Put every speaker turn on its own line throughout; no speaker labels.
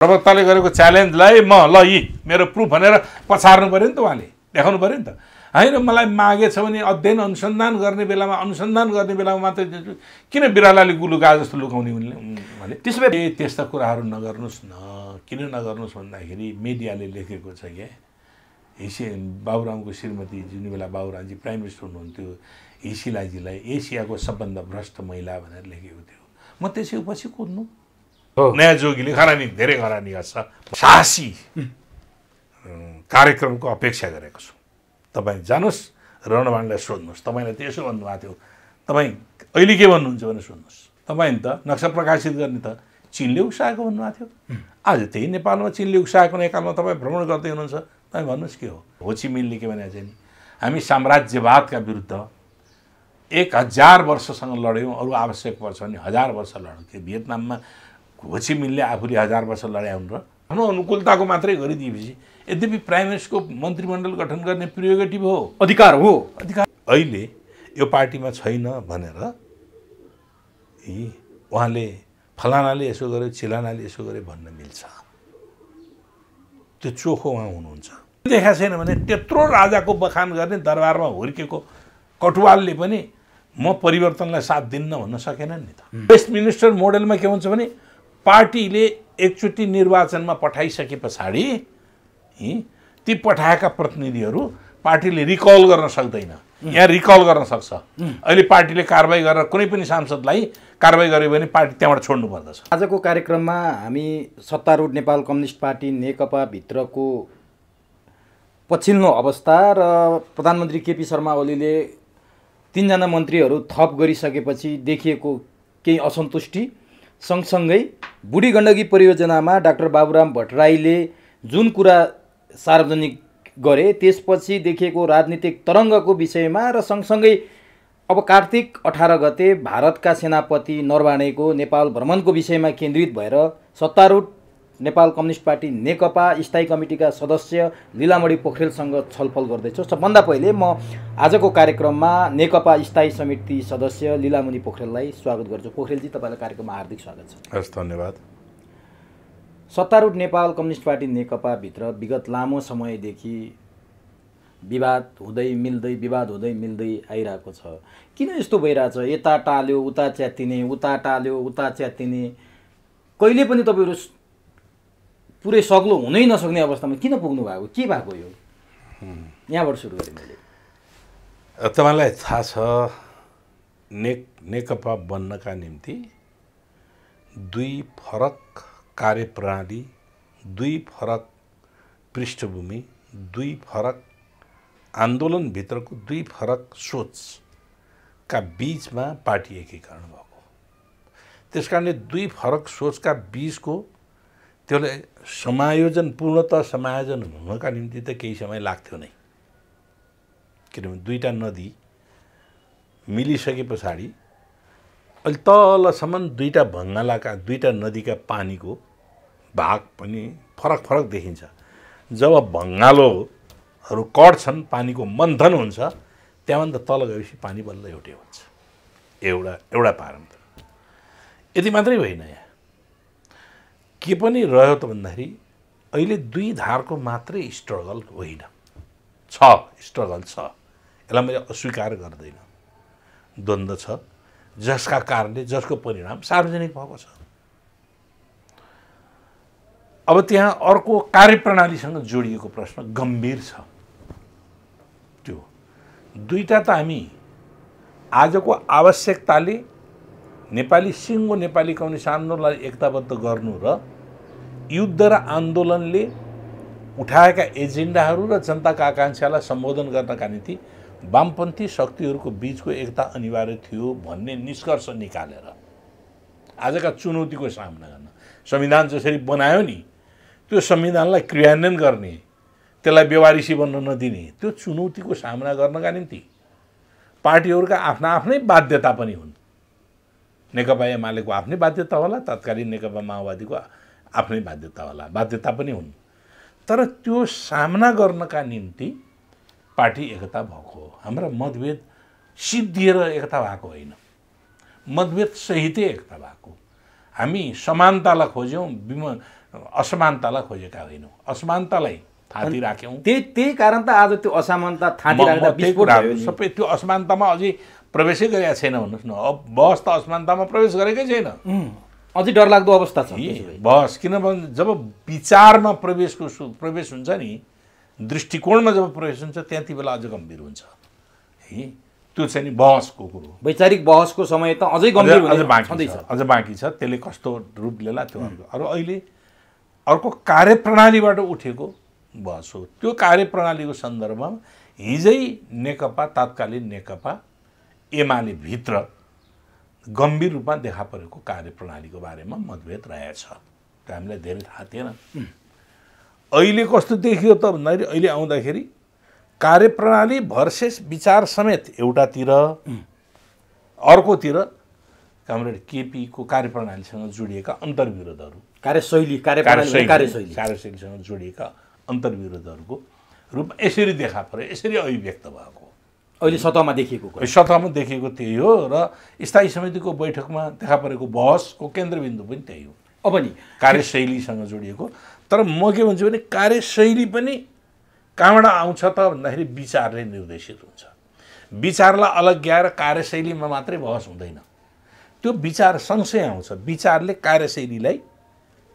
प्रवक्ताले गरेको च्यालेन्जलाई म ल यी मेरो प्रुफ भनेर पछार्नु पऱ्यो नि त, उहाँले देखाउनु पऱ्यो नि त। होइन मलाई मागेछ भने अध्ययन अनुसन्धान गर्ने बेलामा मात्रै किन बिरालाले गुलु गा जस्तो लुकाउने उनले भने। त्यसो भए त्यस्ता कुराहरू नगर्नुहोस् न। किन नगर्नुहोस् भन्दाखेरि मिडियाले लेखेको छ क्या, बाबुरामको श्रीमती जुन बेला बाबुरामजी प्राइम मिनिस्टर हुनुहुन्थ्यो, हिसिलाजीलाई एसियाको सबभन्दा भ्रष्ट महिला भनेर लेखेको थियो। म त्यसै पछि कुद्नु नयाँ जोगीले खरानी धेरै खरानी गर्छ। साहसी कार्यक्रमको अपेक्षा गरेको छु। तपाईँ जानुहोस् रणबाणलाई सोध्नुहोस्, तपाईँलाई त यसो भन्नुभएको थियो, तपाईँ अहिले के भन्नुहुन्छ भनेर सोध्नुहोस्। तपाईँ त नक्सा प्रकाशित गर्ने त चिनले उक्साएको भन्नुभएको थियो। आज त्यही नेपालमा चिनले उक्साएको नेपालमा तपाईँ भ्रमण गर्दै हुनुहुन्छ। तपाईँ भन्नुहोस् के हो? होचिमिनले के भनेको चाहिँ नि हामी साम्राज्यवादका विरुद्ध 1000 वर्षसँग लड्यौँ, अरू आवश्यक पर्छ भने 1000 वर्ष लड्थ्यो। भियतनाममा होचिमिनले आफूले 1000 वर्ष लड्या हुन् र आफ्नो अनुकूलताको मात्रै गरिदिएपछि। यद्यपि प्राइम मिनिस्टरको मन्त्रीमण्डल गठन गर्ने प्रिरोगेटिभ हो, अधिकार हो। अधिकार अहिले यो पार्टीमा छैन भनेर उहाँले फलानाले यसो गर्यो चिलानाले यसो गर्यो भन्न मिल्छ? त्यो चोखो उहाँ हुनुहुन्छ। देखाएको छैन भने त्यत्रो राजाको बखान गर्ने दरबारमा हुर्केको कटुवालले पनि म परिवर्तनलाई साथ दिन्न भन्न सकेनन् नि त। वेस्ट मिनिस्टर मोडेलमा के हुन्छ भने पार्टीले एकचोटि निर्वाचनमा पठाइसके पछाडि ती पठाएका प्रतिनिधिहरू पार्टीले रिकल गर्न सक्दैन। यहाँ रिकल गर्न सक्छ। अहिले पार्टीले कारबाही गरेर कुनै पनि सांसदलाई कारबाही गर्यो भने पार्टी त्यहाँबाट छोड्नु पर्दछ।
आजको कार्यक्रममा हामी सत्तारूढ नेपाल कम्युनिस्ट पार्टी नेकपा भित्रको पछिल्लो अवस्था र प्रधानमन्त्री केपी शर्मा ओलीले 3 जना मन्त्रीहरू थप गरिसकेपछि देखिएको केही असन्तुष्टि सँगसँगै बुढी गण्डकी परियोजनामा डाक्टर बाबुराम भट्टराईले जुन कुरा सार्वजनिक गरे त्यसपछि देखिएको राजनीतिक तरङ्गको विषयमा र सँगसँगै अब कार्तिक 18 गते भारतका सेनापति नरवाणेको नेपाल भ्रमणको विषयमा केन्द्रित भएर सत्तारूढ नेपाल कम्युनिस्ट पार्टी नेकपा स्थायी कमिटीका सदस्य लीलामणि पोखरेलसँग छलफल गर्दैछु। सबभन्दा पहिले म आजको कार्यक्रममा नेकपा स्थायी समिति सदस्य लीलामणि पोखरेललाई स्वागत गर्छु। पोखरेलजी, तपाईँलाई कार्यक्रममा हार्दिक स्वागत छ।
हस्, धन्यवाद।
सत्तारूढ नेपाल कम्युनिस्ट पार्टी नेकपा भित्र विगत लामो समयदेखि विवाद हुँदै मिल्दै आइरहेको छ। किन यस्तो भइरहेछ? यता टाल्यो उता च्यातिने, उता टाल्यो उता च्यातिने, कहिले पनि तपाईँहरू पुरै सग्लो हुनै नसक्ने अवस्थामा किन पुग्नु भएको? के भएको यो? यहाँबाट सुरु गरेँ मैले।
तपाईँलाई थाहा छ नेकपा बन्नका निम्ति 2 फरक कार्यप्रणाली, 2 फरक पृष्ठभूमि, 2 फरक आन्दोलनभित्रको 2 फरक सोचका बीचमा पार्टी एकीकरण भएको। त्यस कारणले 2 फरक सोचका बीचको त्यसलाई पूर्णतः समायोजन हुनका निम्ति त केही समय लाग्थ्यो नै। किनभने 2टा नदी मिलिसके पछाडि अहिले तलसम्म 2टा भङ्गालाका 2टा नदीका पानीको भाग पनि फरक फरक देखिन्छ। जब भङ्गालोहरू कट्छन्, पानीको मन्थन हुन्छ, त्यहाँभन्दा तल गएपछि पानी बल्ल एउटै हुन्छ। एउटा पारम्परिक। यति मात्रै होइन, यहाँ के पनि रह्यो त भन्दाखेरि अहिले 2 धारको मात्रै स्ट्रगल होइन, स्ट्रगल छ। यसलाई मैले अस्वीकार गर्दैन। द्वन्द्व छ जसका कारणले जसको परिणाम सार्वजनिक भएको छ। अब त्यहाँ अर्को कार्यप्रणालीसँग जोडिएको प्रश्न गम्भीर छ। त्यो 2टा त हामी आजको आवश्यकताले नेपाली सिङ्गो नेपाली कम्युनिस्ट आन्दोलनलाई एकताबद्ध गर्नु र युद्ध र आन्दोलनले उठाएका एजेन्डाहरू र जनताका आकाङ्क्षालाई सम्बोधन गर्नका निम्ति वामपन्थी शक्तिहरूको बीचको एकता अनिवार्य थियो भन्ने निष्कर्ष निकालेर आजका चुनौतीको सामना गर्न संविधान जसरी बनायो नि, त्यो संविधानलाई क्रियान्वयन गर्ने, त्यसलाई व्यवहारिसी बन्न नदिने, त्यो चुनौतीको सामना गर्नका निम्ति पार्टीहरूका आफ्ना आफ्नै बाध्यता पनि हुन्। नेकपा एमालेको आफ्नै बाध्यता होला, तत्कालीन नेकपा माओवादीको आफ्नै बाध्यता पनि हुन्। तर त्यो सामना गर्नका निम्ति पार्टी एकता भएको हो। हाम्रा मतभेद सिद्धिएर एकता भएको होइन, मतभेद सहितै एकता भएको। हामी समानतालाई खोज्यौँ, असमानतालाई खोजेका होइनौँ, असमानतालाई थाती राख्यौँ।
त्यही कारण त आज त्यो असमानता थाती राख्दा विस्फोट भयो नि।
सबै त्यो असमानतामा अझै प्रवेशै गरेका छैन भन्नुहोस् न। अब बहस त असमानतामा प्रवेश गरेकै छैन।
अझै डरलाग्दो अवस्था छ
बहस, किनभने जब विचारमा प्रवेश हुन्छ नि, दृष्टिकोणमा जब प्रवेश हुन्छ त्यति बेला अझ गम्भीर हुन्छ है। त्यो चाहिँ नि बहसको कुरो,
वैचारिक बहसको समय त अझै गम्भीर
अझ बाँकी छ। त्यसले कस्तो रूप लिएला त्यो अरू अहिले अर्को कार्यप्रणालीबाट उठेको बहस हो। त्यो कार्यप्रणालीको सन्दर्भमा हिजै नेकपा, तत्कालीन नेकपा एमाले भित्र गम्भीर रूपमा देखा परेको कार्यप्रणालीको बारेमा मतभेद रहेछ। त्यो हामीलाई धेरै थाहा थिएन। अहिले कस्तो देखियो त भन्दाखेरि अहिले आउँदाखेरि कार्यप्रणाली भर्सेस विचार समेत एउटातिर, अर्कोतिर कमरेड केपीको कार्यप्रणालीसँग जोडिएका अन्तर्विरोधहरू, कार्यशैलीसँग जोडिएका अन्तर्विरोधहरूको रूपमा यसरी देखा पर्यो, यसरी अभिव्यक्त भएको
अहिले सतहमा
देखिएको त्यही हो। र स्थायी समितिको बैठकमा देखा परेको बहसको केन्द्रबिन्दु पनि त्यही हो।
अब नि
कार्यशैलीसँग जोडिएको। तर म के भन्छु भने कार्यशैली पनि कहाँबाट आउँछ त भन्दाखेरि विचारले निर्देशित हुन्छ। विचारलाई अलग्याएर कार्यशैलीमा मात्रै बहस हुँदैन, त्यो विचार सँगसँगै आउँछ। विचारले कार्यशैलीलाई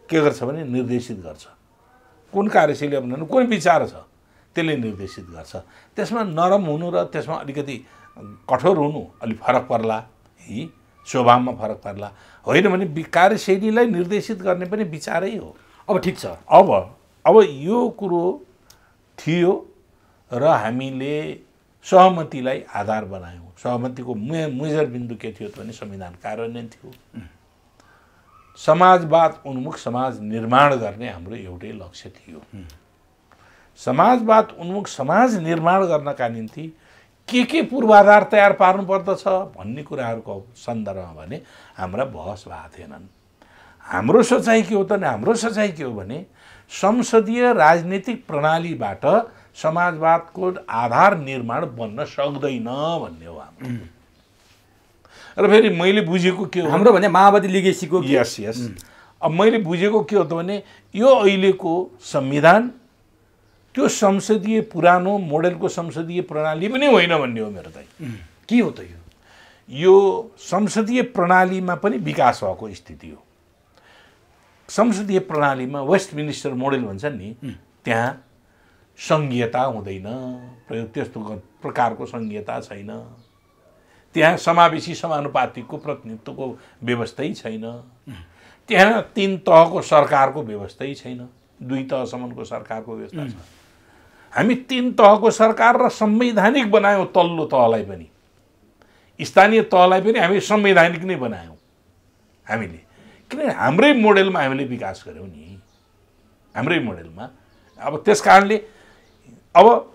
के गर्छ भने निर्देशित गर्छ। कुन कार्यशैली भन्नु, कुन विचार छ त्यसले निर्देशित गर्छ। त्यसमा नरम हुनु र त्यसमा अलिकति कठोर हुनु अलिक फरक पर्ला है, स्वभावमा फरक पर्ला। होइन भने कार्यशैलीलाई निर्देशित गर्ने पनि विचारै हो।
अब ठिक छ।
अब यो कुरो थियो र हामीले सहमतिलाई आधार बनायौँ। सहमतिको मेजर बिन्दु के थियो भने संविधान कार्यान्वयन थियो। समाजवाद उन्मुख समाज निर्माण गर्ने हाम्रो एउटै लक्ष्य थियो। समाजवाद उन्मुख समाज निर्माण गर्नका निम्ति के पूर्वाधार तयार पार्नु पर्दछ भन्ने कुराहरूको सन्दर्भमा भने हाम्रा बहस भएको थिएनन्। हाम्रो सोचाइ के हो त? हाम्रो सोचाइ के हो भने संसदीय राजनीतिक प्रणालीबाट समाजवादको आधार निर्माण बन्न सक्दैन भन्ने हो हाम्रो। र फेरि मैले बुझेको के हो,
हाम्रो भने माओवादी लिगेसीको
यस अब मैले बुझेको के हो त भने यो अहिलेको संविधान त्यो संसदीय पुरानो मोडेलको संसदीय प्रणाली पनि होइन भन्ने हो मेरो चाहिँ।
के हो त
यो संसदीय प्रणालीमा पनि विकास भएको स्थिति हो। संसदीय प्रणालीमा वेस्टमिनिस्टर मोडेल भन्छन् नि, त्यहाँ सङ्घीयता हुँदैन, त्यस्तो प्रकारको सङ्घीयता छैन। त्यहाँ समावेशी समानुपातिकको प्रतिनिधित्वको व्यवस्थै छैन। त्यहाँ 3 तहको सरकारको व्यवस्थै छैन, 2 तहसम्मको सरकारको व्यवस्था छ। हामी 3 तहको सरकार र संवैधानिक बनायौँ, तल्लो तहलाई पनि स्थानीय तहलाई पनि हामी संवैधानिक नै बनायौँ हामीले। किनभने हाम्रै मोडेलमा हामीले विकास गऱ्यौँ नि, हाम्रै मोडेलमा। अब त्यस कारणले अब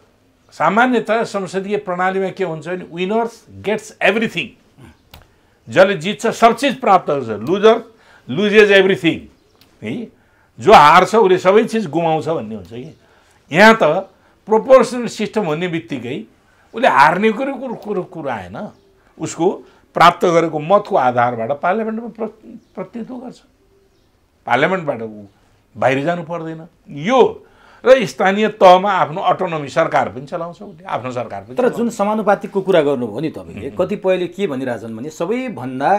सामान्यतः संसदीय प्रणालीमा के हुन्छ भने विनर्स गेट्स एभ्रिथिङ, जसले जित्छ सब चिज प्राप्त गर्छ, लुजर लुजेज एभ्रिथिङ है। जो हार्छ उसले सबै चिज गुमाउँछ भन्ने हुन्छ कि। यहाँ त प्रोपोर्सनल सिस्टम हुने बित्तिकै उसले हार्ने कुरो आएन, उसको प्राप्त गरेको मतको आधारबाट पार्लियामेन्टमा प्रतिनिधित्व गर्छ, पार्लियामेन्टबाट बाहिर जानु पर्दैन। यो र स्थानीय तहमा आफ्नो अटोनोमी सरकार पनि चलाउँछ, उसले आफ्नो सरकार पनि।
तर जुन समानुपातिकको कुरा गर्नुभयो नि तपाईँले, कतिपयले के भनिरहेछन् भने सबैभन्दा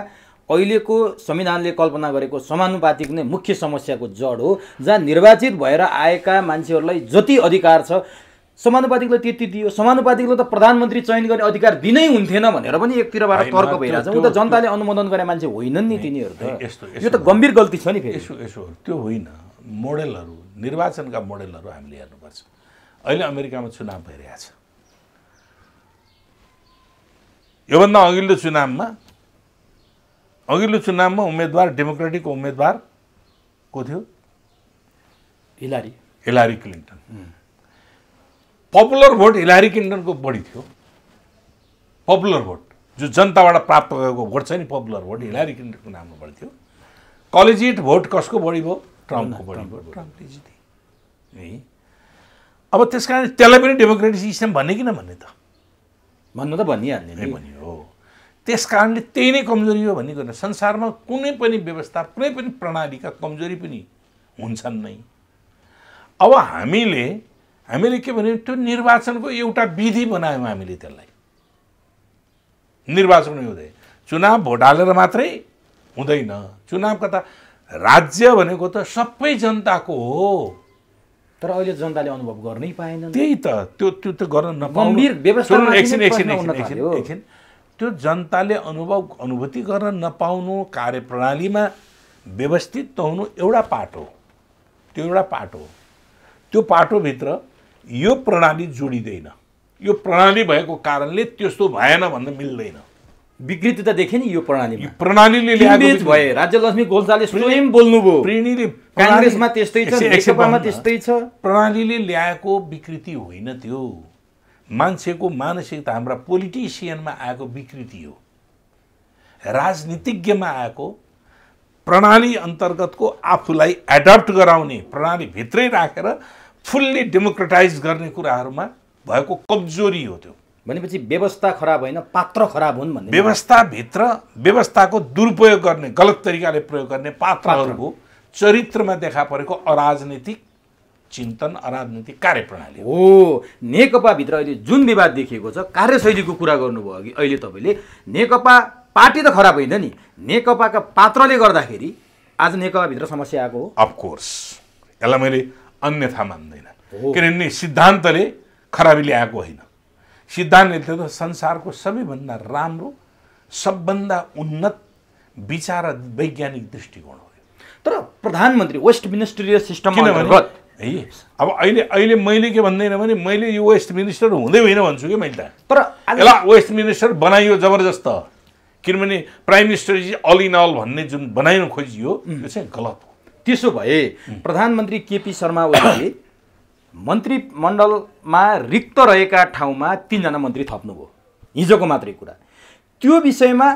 अहिलेको संविधानले कल्पना गरेको समानुपातिक नै मुख्य समस्याको जड हो, जहाँ निर्वाचित भएर आएका मान्छेहरूलाई जति अधिकार छ समानुपातिकलाई त्यति दियो। समानुपातिकलाई त प्रधानमन्त्री चयन गर्ने अधिकार दिनै हुन्थेन भनेर पनि एकतिरबाट तर्क भइरहेछ। उ त जनताले अनुमोदन गर्ने मान्छे होइनन् नि तिनीहरू त। यो त गम्भीर गल्ती छ नि। फेरि
यसो त्यो होइन, मोडेलहरू निर्वाचनका मोडेलहरू हामीले हेर्नुपर्छ। अहिले अमेरिकामा चुनाव भइरहेछ। योभन्दा अघिल्लो चुनावमा उम्मेदवार डेमोक्रेटिकको उम्मेदवार को थियो? Hillary Clinton. Popular vote Hillary क्लिन्टनको बढी थियो। पपुलर भोट जो जनताबाट प्राप्त गरेको भोट छ नि, पपुलर भोट हिलारी क्लिन्टनको नाममा बढी थियो। कलेजिएट भोट कसको बढी भयो? ट्रम्पको बढी भयो, ट्रम्पले जिते है। अब त्यस कारण त्यसलाई पनि डेमोक्रेटिक सिस्टम भन्ने किन भन्ने त?
भन्नु त भनिहाल्ने नै
हो। त्यस कारणले त्यही नै कमजोरी हो भन्ने कुरा। संसारमा कुनै पनि व्यवस्था, कुनै पनि प्रणालीका कमजोरी पनि हुन्छन् नै। अब हामीले के भन्यौँ, त्यो निर्वाचनको एउटा विधि बनायौँ हामीले त्यसलाई। निर्वाचन हुँदै चुनाव भोट हालेर मात्रै हुँदैन। चुनावका त राज्य भनेको त सबै जनताको हो।
तर अहिले जनताले अनुभव गर्नै पाएनन्।
त्यही त त्यो त गर्न नपाउनु।
गम्भीर व्यवस्थामा
एकछिन त्यो जनताले अनुभूति गर्न नपाउनु, कार्यप्रणालीमा व्यवस्थित नहुनु एउटा पाटो हो। त्यो एउटा पाटो हो। त्यो पाटोभित्र यो प्रणाली जोडिँदैन। यो प्रणाली भएको कारणले त्यस्तो भएन भन्न मिल्दैन।
विकृति त देखे नि यो प्रणालीमा।
प्रणालीले
ल्याएको भए राज्यलक्ष्मी गोलसाले स्वयं बोल्नुभयो। काङ्ग्रेसमा त्यस्तै छ, नेकपामा त्यस्तै छ।
प्रणालीले ल्याएको विकृति होइन त्यो, मान्छेको मानसिकता, हाम्रा पोलिटिसियनमा आएको विकृति हो, राजनीतिज्ञमा आएको, प्रणाली अन्तर्गतको आफूलाई एडप्ट गराउने, प्रणालीभित्रै राखेर फुल्ली डेमोक्रेटाइज गर्ने कुराहरूमा भएको कमजोरी हो त्यो।
भनेपछि व्यवस्था खराब होइन, पात्र खराब हुन् भन्ने।
व्यवस्थाभित्र व्यवस्थाको दुरुपयोग गर्ने, गलत तरिकाले प्रयोग गर्ने पात्रहरूको चरित्रमा देखा परेको अराजनीतिक चिन्तन, अराजनीतिक कार्यप्रणाली
हो। नेकपाभित्र अहिले जुन विवाद देखिएको छ, कार्यशैलीको कुरा गर्नुभयो अघि। अहिले तपाईँले नेकपा पार्टी त खराब होइन नि, नेकपाका पात्रले गर्दाखेरि आज नेकपाभित्र समस्या आएको हो।
अफकोर्स यसलाई मैले अन्यथा मान्दैन, किनभने सिद्धान्तले खराबी ल्याएको होइन। सिद्धान्तले त संसारको सबैभन्दा राम्रो, सबभन्दा उन्नत विचार वैज्ञानिक दृष्टिकोण हो।
तर प्रधानमन्त्री वेस्ट मिनिस्टरियल सिस्टम
है, अब अहिले मैले के भन्दैन भने मैले यो वेस्ट मिनिस्टर हुँदै होइन भन्छु कि मैले त।
तर
यसलाई वेस्ट मिनिस्टर बनाइयो जबरजस्त, किनभने prime minister is all in all भन्ने जुन बनाइनु खोजियो त्यो चाहिँ गलत हो।
त्यसो भए प्रधानमन्त्री केपी शर्मा ओलीले मन्त्रीमण्डलमा रिक्त रहेका ठाउँमा 3 जना मन्त्री थप्नुभयो, हिजोको मात्रै कुरा। त्यो विषयमा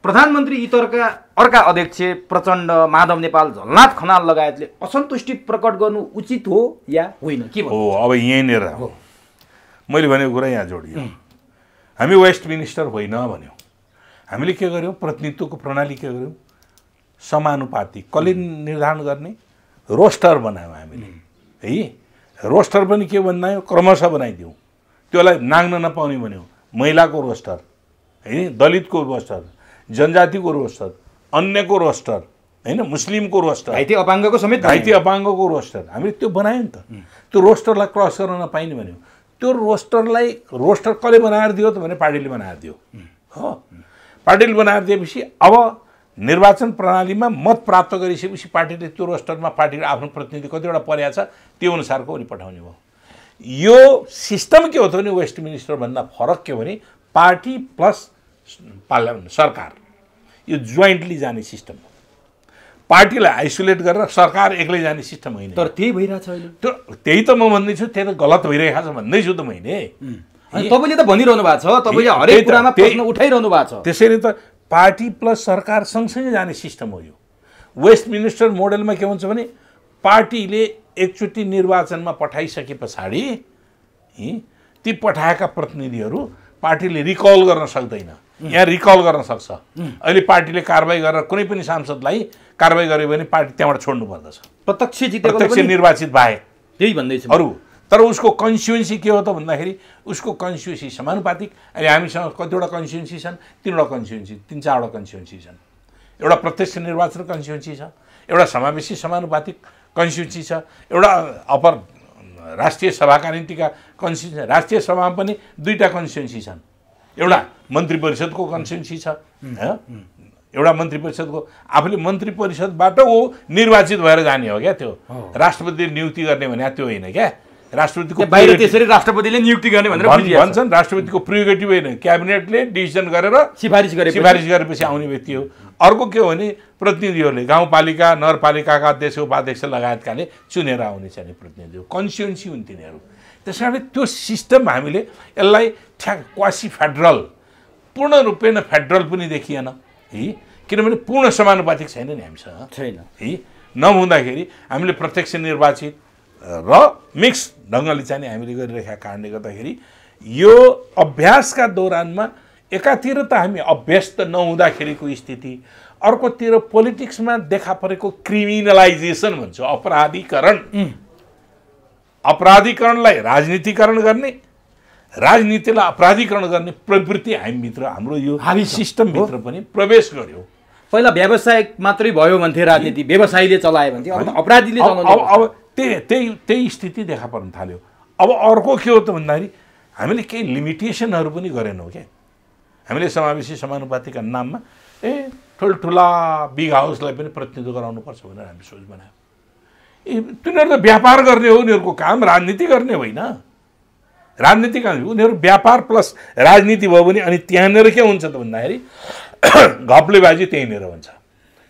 प्रधानमन्त्री इतरका अर्का अध्यक्ष प्रचण्ड, माधव नेपाल, झलनाथ खनाल लगायतले असन्तुष्टि प्रकट गर्नु उचित हो या होइन, के भन्नु?
हो, अब यहीँनिर हो मैले भनेको कुरा यहाँ जोडियो। हामी वेस्ट मिनिस्टर होइन भन्यौँ। हामीले के गर्यौँ, प्रतिनिधित्वको प्रणाली के गर्यौँ, समानुपातिक कसले निर्धारण गर्ने रोस्टर बनायौँ हामीले है। रोस्टर पनि के बनायौँ, क्रमशः बनाइदिउँ। त्यसलाई नाग्न नपाउने भन्यौँ। महिलाको रोस्टर है, दलितको रोस्टर, जनजातिको रोस्टर, अन्यको रोस्टर होइन, मुस्लिमको रोस्टर,
घाइते अपाङ्गको समेत,
घाइते अपाङ्गको रोस्टर हामीले त्यो बनायौँ नि त। त्यो रोस्टरलाई क्रस गर्न नपाइने भन्यौँ। त्यो रोस्टर कसले बनाएर दियो त भने पार्टीले बनाएर दियो हो। पार्टीले बनाएर दिएपछि अब निर्वाचन प्रणालीमा मत प्राप्त गरिसकेपछि पार्टीले त्यो रोस्टरमा पार्टीको आफ्नो प्रतिनिधि कतिवटा परेको छ त्यो अनुसारको पनि पठाउने भयो। यो सिस्टम के हो त भने वेस्ट मिनिस्टरभन्दा फरक के हो भने पार्टी प्लस पार्लियामेन्ट, सरकार, यो जोइन्टली जाने सिस्टम हो। पार्टीलाई आइसोलेट गरेर सरकार एक्लै जाने सिस्टम होइन।
तर त्यही भइरहेछ अहिले।
त्यही त म भन्दैछु, त्यही त गलत भइरहेको छ भन्दैछु त मैले।
तपाईँले त भनिरहनु भएको छ, तपाईँले हरेक कुरामा प्रश्न उठाइरहनु भएको छ।
त्यसैले त पार्टी प्लस सरकार सँगसँगै जाने सिस्टम हो यो। वेस्ट मिनिस्टर मोडेलमा के हुन्छ भने पार्टीले एकचोटि निर्वाचनमा पठाइसके पछाडि ती पठाएका प्रतिनिधिहरू पार्टीले रिकल गर्न सक्दैन। यहाँ रिकल गर्न सक्छ। अहिले पार्टीले कारबाही गरेर कुनै पनि सांसदलाई कारबाही गर्यो भने पार्टी त्यहाँबाट छोड्नु पर्दछ, प्रत्यक्ष निर्वाचित बाहेक।
त्यही भन्दैछु
अरू। तर उसको कन्स्टिट्युन्सी के हो त भन्दाखेरि उसको कन्स्टिट्युन्सी समानुपातिक। अहिले हामीसँग कतिवटा कन्स्टिट्युन्सी छन्, 3वटा कन्स्टिट्युन्सी, 3-4वटा कन्स्टिट्युन्सी छन्। एउटा प्रत्यक्ष निर्वाचन कन्स्टिट्युन्सी छ, एउटा समावेशी समानुपातिक कन्स्टिट्युन्सी छ, एउटा अपर राष्ट्रिय सभाका निम्तिका कन्स्टिट्युन्सी। राष्ट्रिय सभामा पनि 2टा कन्स्टिट्युन्सी छन्। एउटा मन्त्री परिषदको कन्स्टिट्युन्सी छ, एउटा मन्त्री परिषदको, आफूले मन्त्री परिषदबाट ऊ निर्वाचित भएर जाने हो क्या। त्यो राष्ट्रपतिले नियुक्ति गर्ने भने त्यो होइन क्या। राष्ट्रपतिको
बाहिर त्यसरी राष्ट्रपतिले नियुक्ति गर्ने भनेर
भन्छन्। राष्ट्रपतिको प्रिरोगेटिभ होइन, क्याबिनेटले डिसिजन गरेर सिफारिस गरेपछि आउने व्यक्ति हो। अर्को के हो भने प्रतिनिधिहरूले गाउँपालिका, नगरपालिकाका अध्यक्ष, उपाध्यक्ष लगायतकाले चुनेर आउने चाहिने प्रतिनिधि हो, कन्स्टिट्युन्सी हुन् तिनीहरू। त्यस कारणले त्यो सिस्टम हामीले यसलाई क्वासी फेडरल, पूर्ण रूपेण फेडरल पनि देखिएन है, किनभने पूर्ण समानुपातिक छैन नि हामीसँग
छैन
है। नहुँदाखेरि हामीले प्रत्यक्ष निर्वाचित र मिक्स ढङ्गले चाहिँ हामीले गरिरहेका कारणले गर्दाखेरि यो अभ्यासका दौरानमा एकातिर त हामी अभ्यस्त नहुँदाखेरिको स्थिति, अर्कोतिर पोलिटिक्समा देखा परेको क्रिमिनलाइजेसन भन्छ, अपराधीकरणलाई राजनीतिकरण गर्ने, राजनीतिलाई अपराधीकरण गर्ने प्रवृत्ति हामीभित्र, हाम्रो यो सिस्टमभित्र पनि प्रवेश गर्यो।
पहिला व्यावसायिक मात्रै भयो भन्थे राजनीति, व्यवसायीले चलायो भन्थे, अब अपराधीले चलाउनु।
अब त्यही स्थिति देखा पर्न थाल्यो। अब अर्को के हो त भन्दाखेरि हामीले केही लिमिटेसनहरू पनि गरेनौँ क्या। हामीले समावेशी समानुपातिका नाममा ठुल्ठुला बिग हाउसलाई पनि प्रतिनिधित्व गराउनुपर्छ भनेर हामी सोच बनायौँ। तिनीहरू त व्यापार गर्ने हो, उनीहरूको काम राजनीति गर्ने होइन। राजनीति काम उनीहरू व्यापार प्लस राजनीति भयो भने अनि त्यहाँनिर के हुन्छ त भन्दाखेरि घप्लेबाजी त्यहीँनिर हुन्छ।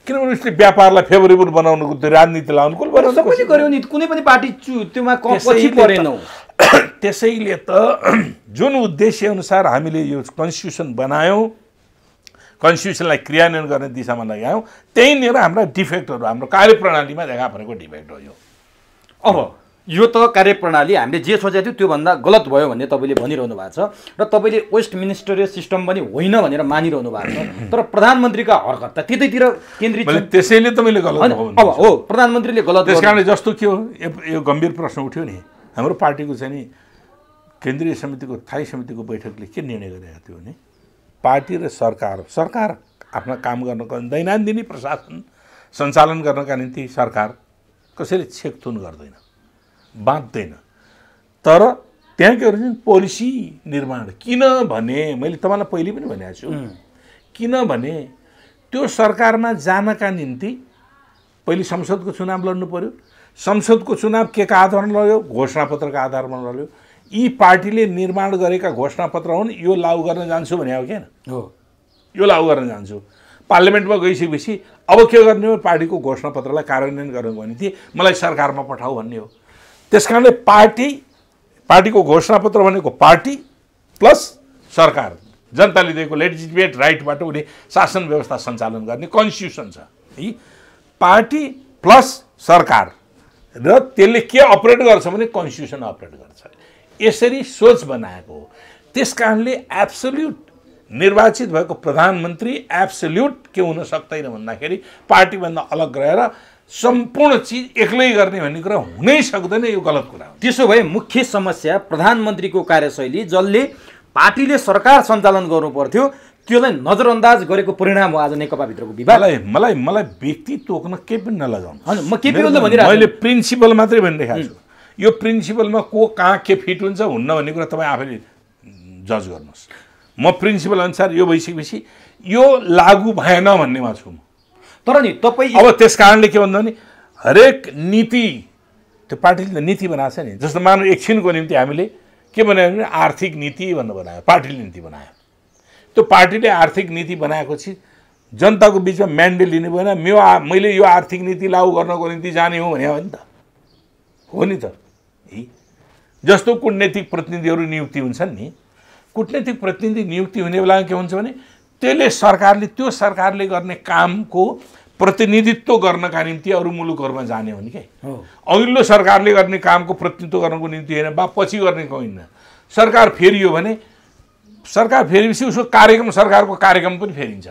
किनभने उसले व्यापारलाई फेभरेबल बनाउनुको त्यो राजनीतिलाई अनुकूल बनाउनु
सबैले गर्यो नि, कुनै पनि पार्टी त्योमा पछि परेनौ।
त्यसैले त जुन उद्देश्य अनुसार हामीले यो कन्स्टिट्युसन बनायौँ, कन्स्टिट्युसनलाई क्रियान्वयन गर्ने दिशामा लगायौँ, त्यहीँनिर हाम्रा डिफेक्टहरू, हाम्रो कार्यप्रणालीमा देखा परेको डिफेक्ट हो यो।
अब यो त कार्यप्रणाली हामीले जे सोचेको थियो त्योभन्दा गलत भयो भन्ने तपाईँले भनिरहनु भएको छ र तपाईँले वेस्ट मिनिस्टरियल सिस्टम पनि होइन भनेर मानिरहनु भएको छ। तर प्रधानमन्त्रीका हरकत त त्यतैतिर केन्द्रित छ।
त्यसैले त मैले गलत
अब हो, प्रधानमन्त्रीले गलत।
त्यस कारणले जस्तो के हो, यो गम्भीर प्रश्न उठ्यो नि, हाम्रो पार्टीको चाहिँ नि केन्द्रीय समितिको, स्थायी समितिको बैठकले के निर्णय गरेको थियो भने पार्टी र सरकार आफ्ना काम गर्नको दैनन्दिन प्रशासन सञ्चालन गर्नका निम्ति सरकार कसैले छेकथुन गर्दैन, बाँध्दैन। तर त्यहाँ के भन्छ पोलिसी निर्माण, किनभने मैले तपाईँलाई पहिले पनि भनेको छु, किनभने त्यो सरकारमा जानका निम्ति पहिले संसदको चुनाव लड्नु पर्यो। संसदको चुनाव के का आधारमा लड्यो? घोषणापत्रका आधारमा लड्यो। यी पार्टीले निर्माण गरेका घोषणापत्र हुन्, यो लागू गर्न जान्छु भने हो क्या, यो लागू गर्न जान्छु। पार्लियामेन्टमा गइसकेपछि अब के गर्ने हो? पार्टीको घोषणापत्रलाई कार्यान्वयन गर्नुको निम्ति मलाई सरकारमा पठाऊ भन्ने हो। त्यस कारणले पार्टीको घोषणापत्र भनेको पार्टी प्लस सरकार, जनताले दिएको लेजिटिमेट राइटबाट उनी शासन व्यवस्था सञ्चालन गर्ने कन्स्टिट्युसन छ है। पार्टी प्लस सरकार र त्यसले के अपरेट गर्छ भने कन्स्टिट्युसन अपरेट गर्छ। यसरी सोच बनाएको हो। त्यस कारणले एब्सोल्युट निर्वाचित भएको प्रधानमन्त्री एब्सोल्युट के हुन सक्दैन भन्दाखेरि पार्टीभन्दा अलग रहेर सम्पूर्ण चिज एक्लै गर्ने भन्ने कुरा हुनै सक्दैन, यो गलत कुरा हो।
त्यसो भए मुख्य समस्या प्रधानमन्त्रीको कार्यशैली, जसले पार्टीले सरकार सञ्चालन गर्नु पर्थ्यो त्यसलाई नजरअन्दाज गरेको परिणाम हो आज नेकपाभित्रको विवाद।
मलाई व्यक्ति तोक्न केही पनि नलगाउनु।
हैन, म केपी ओलीले भनिरहेको
मैले प्रिन्सिपल मात्रै भनिरहेको छु। यो प्रिन्सिपलमा को कहाँ के फिट हुन्छ हुन्न भन्ने कुरा तपाईँ आफैले जज गर्नुहोस्। म प्रिन्सिपल अनुसार यो भइसकेपछि यो लागू भएन भन्नेमा छु म।
तर नि तपाईँ
अब त्यस कारणले के भन्दा नि हरेक नीति त्यो पार्टीले नीति बनाएको छ नि। जस्तो मानव एकछिनको निम्ति हामीले के बनायो भने आर्थिक नीति भनेर बनायो, पार्टीले नीति बनायो। त्यो पार्टीले आर्थिक नीति बनाएको चाहिँ जनताको बिचमा म्यान्डेट लिनु भएन, मैले यो आर्थिक नीति लागू गर्नको निम्ति जाने हो भने हो नि त, हो नि त। जस्तो कूटनैतिक प्रतिनिधिहरू नियुक्ति हुन्छन् नि, कूटनैतिक प्रतिनिधि नियुक्ति हुने बेलामा के हुन्छ भने त्यसले त्यो सरकारले गर्ने कामको प्रतिनिधित्व गर्नका निम्ति अरू मुलुकहरूमा जाने हो नि के। अघिल्लो सरकारले गर्ने कामको प्रतिनिधित्व गर्नको निम्ति होइन, पछि गर्ने होइन। सरकार फेरियो भने सरकार फेरिएपछि उसको कार्यक्रम, सरकारको कार्यक्रम पनि फेरिन्छ,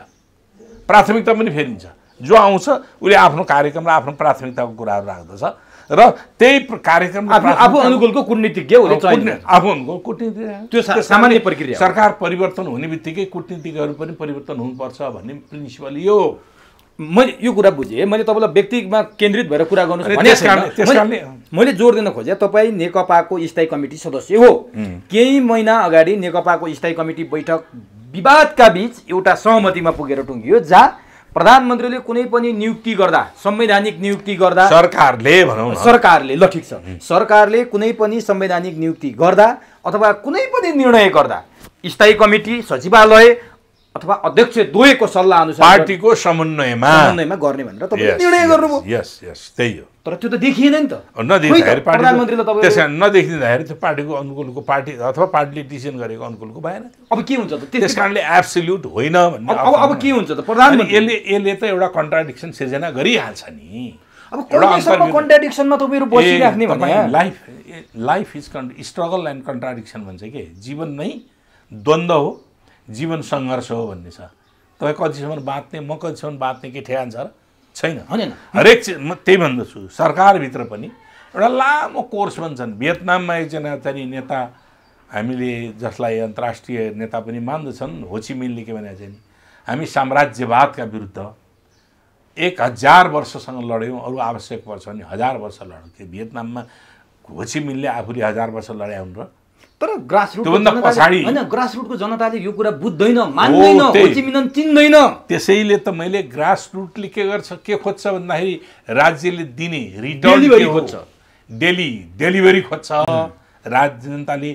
प्राथमिकता पनि फेरिन्छ। जो आउँछ उसले आफ्नो कार्यक्रम र आफ्नो प्राथमिकताको कुराहरू राख्दछ र त्यही कार्यक्रम
आफू अनुकूलको कूटनीतिज्ञ
आफू अनुकूल कूटनीति,
त्यो सामान्य प्रक्रिया।
सरकार परिवर्तन हुने बित्तिकै कूटनीतिज्ञहरू पनि परिवर्तन हुनुपर्छ भन्ने प्रिन्सिपल यो।
मैले यो कुरा बुझेँ, मैले तपाईँलाई व्यक्तिमा केन्द्रित भएर कुरा गर्नु मैले जोड दिन खोजेँ। तपाईँ नेकपाको स्थायी कमिटी सदस्य हो। केही महिना अगाडि नेकपाको स्थायी कमिटी बैठक विवादका बीच एउटा सहमतिमा पुगेर टुङ्गियो, जहाँ प्रधानमन्त्रीले कुनै पनि नियुक्ति गर्दा, संवैधानिक नियुक्ति गर्दा, सरकारले ल ठिक छ, सरकारले कुनै पनि संवैधानिक नियुक्ति गर्दा अथवा कुनै पनि निर्णय गर्दा स्थायी कमिटी, सचिवालय अथवा अध्यक्ष द्वयको सल्लाह अनुसार
पार्टीको समन्वयमा
गर्ने भनेर तपाईले निर्णय गर्नुभयो।
यस त्यही हो।
तर त्यो त देखिएन नि त।
नदेखिँदाखेरि प्रधानमन्त्रीले तपाईँ त्यसै नदेखिँदाखेरि त्यो पार्टीको अनुकूलको पार्टी अथवा पार्टीले डिसिजन गरेको अनुकूलको भएन।
अब के हुन्छ त?
त्यस कारणले एब्सोल्युट होइन भन्ने।
अब के हुन्छ त? प्रधानमन्त्री
यसले त एउटा कन्ट्राडिक्सन सिर्जना गरिहाल्छ नि।
अब एउटा कन्ट्राडिक्सनमा तपाईहरु बसिराख्ने भने
life is struggle and contradiction भन्छ के। जीवन नै द्वन्द्व हो, जीवन सङ्घर्ष हो भन्ने छ। तपाईँ कतिसम्म बाँच्ने म कतिसम्म बाँच्ने के ठेगान छ र छैन
होइन
हरेक म त्यही भन्दछु सरकारभित्र पनि एउटा लामो कोर्स भन्छन् भियतनाममा एकजना चाहिँ नेता हामीले जसलाई अन्तर्राष्ट्रिय नेता पनि मान्दछन् होचिमिनले के भनेको छ नि हामी साम्राज्यवादका विरुद्ध 1000 वर्षसँग लड्यौँ अरू आवश्यक पर्छ भने 1000 वर्ष लड्यौँ त्यो भियतनाममा होचिमिनले आफूले 1000 वर्ष लड्या हुन् र
तर ग्रासरुटको जनताले यो कुरा बुझ्दैन मान्दैन होचिमिन चिन्दैन
त्यसैले त मैले ग्रासरुटले के गर्छ के खोज्छ भन्दाखेरि राज्यले दिने रिटर्न खोज्छ डेलिभरी खोज्छ जनताले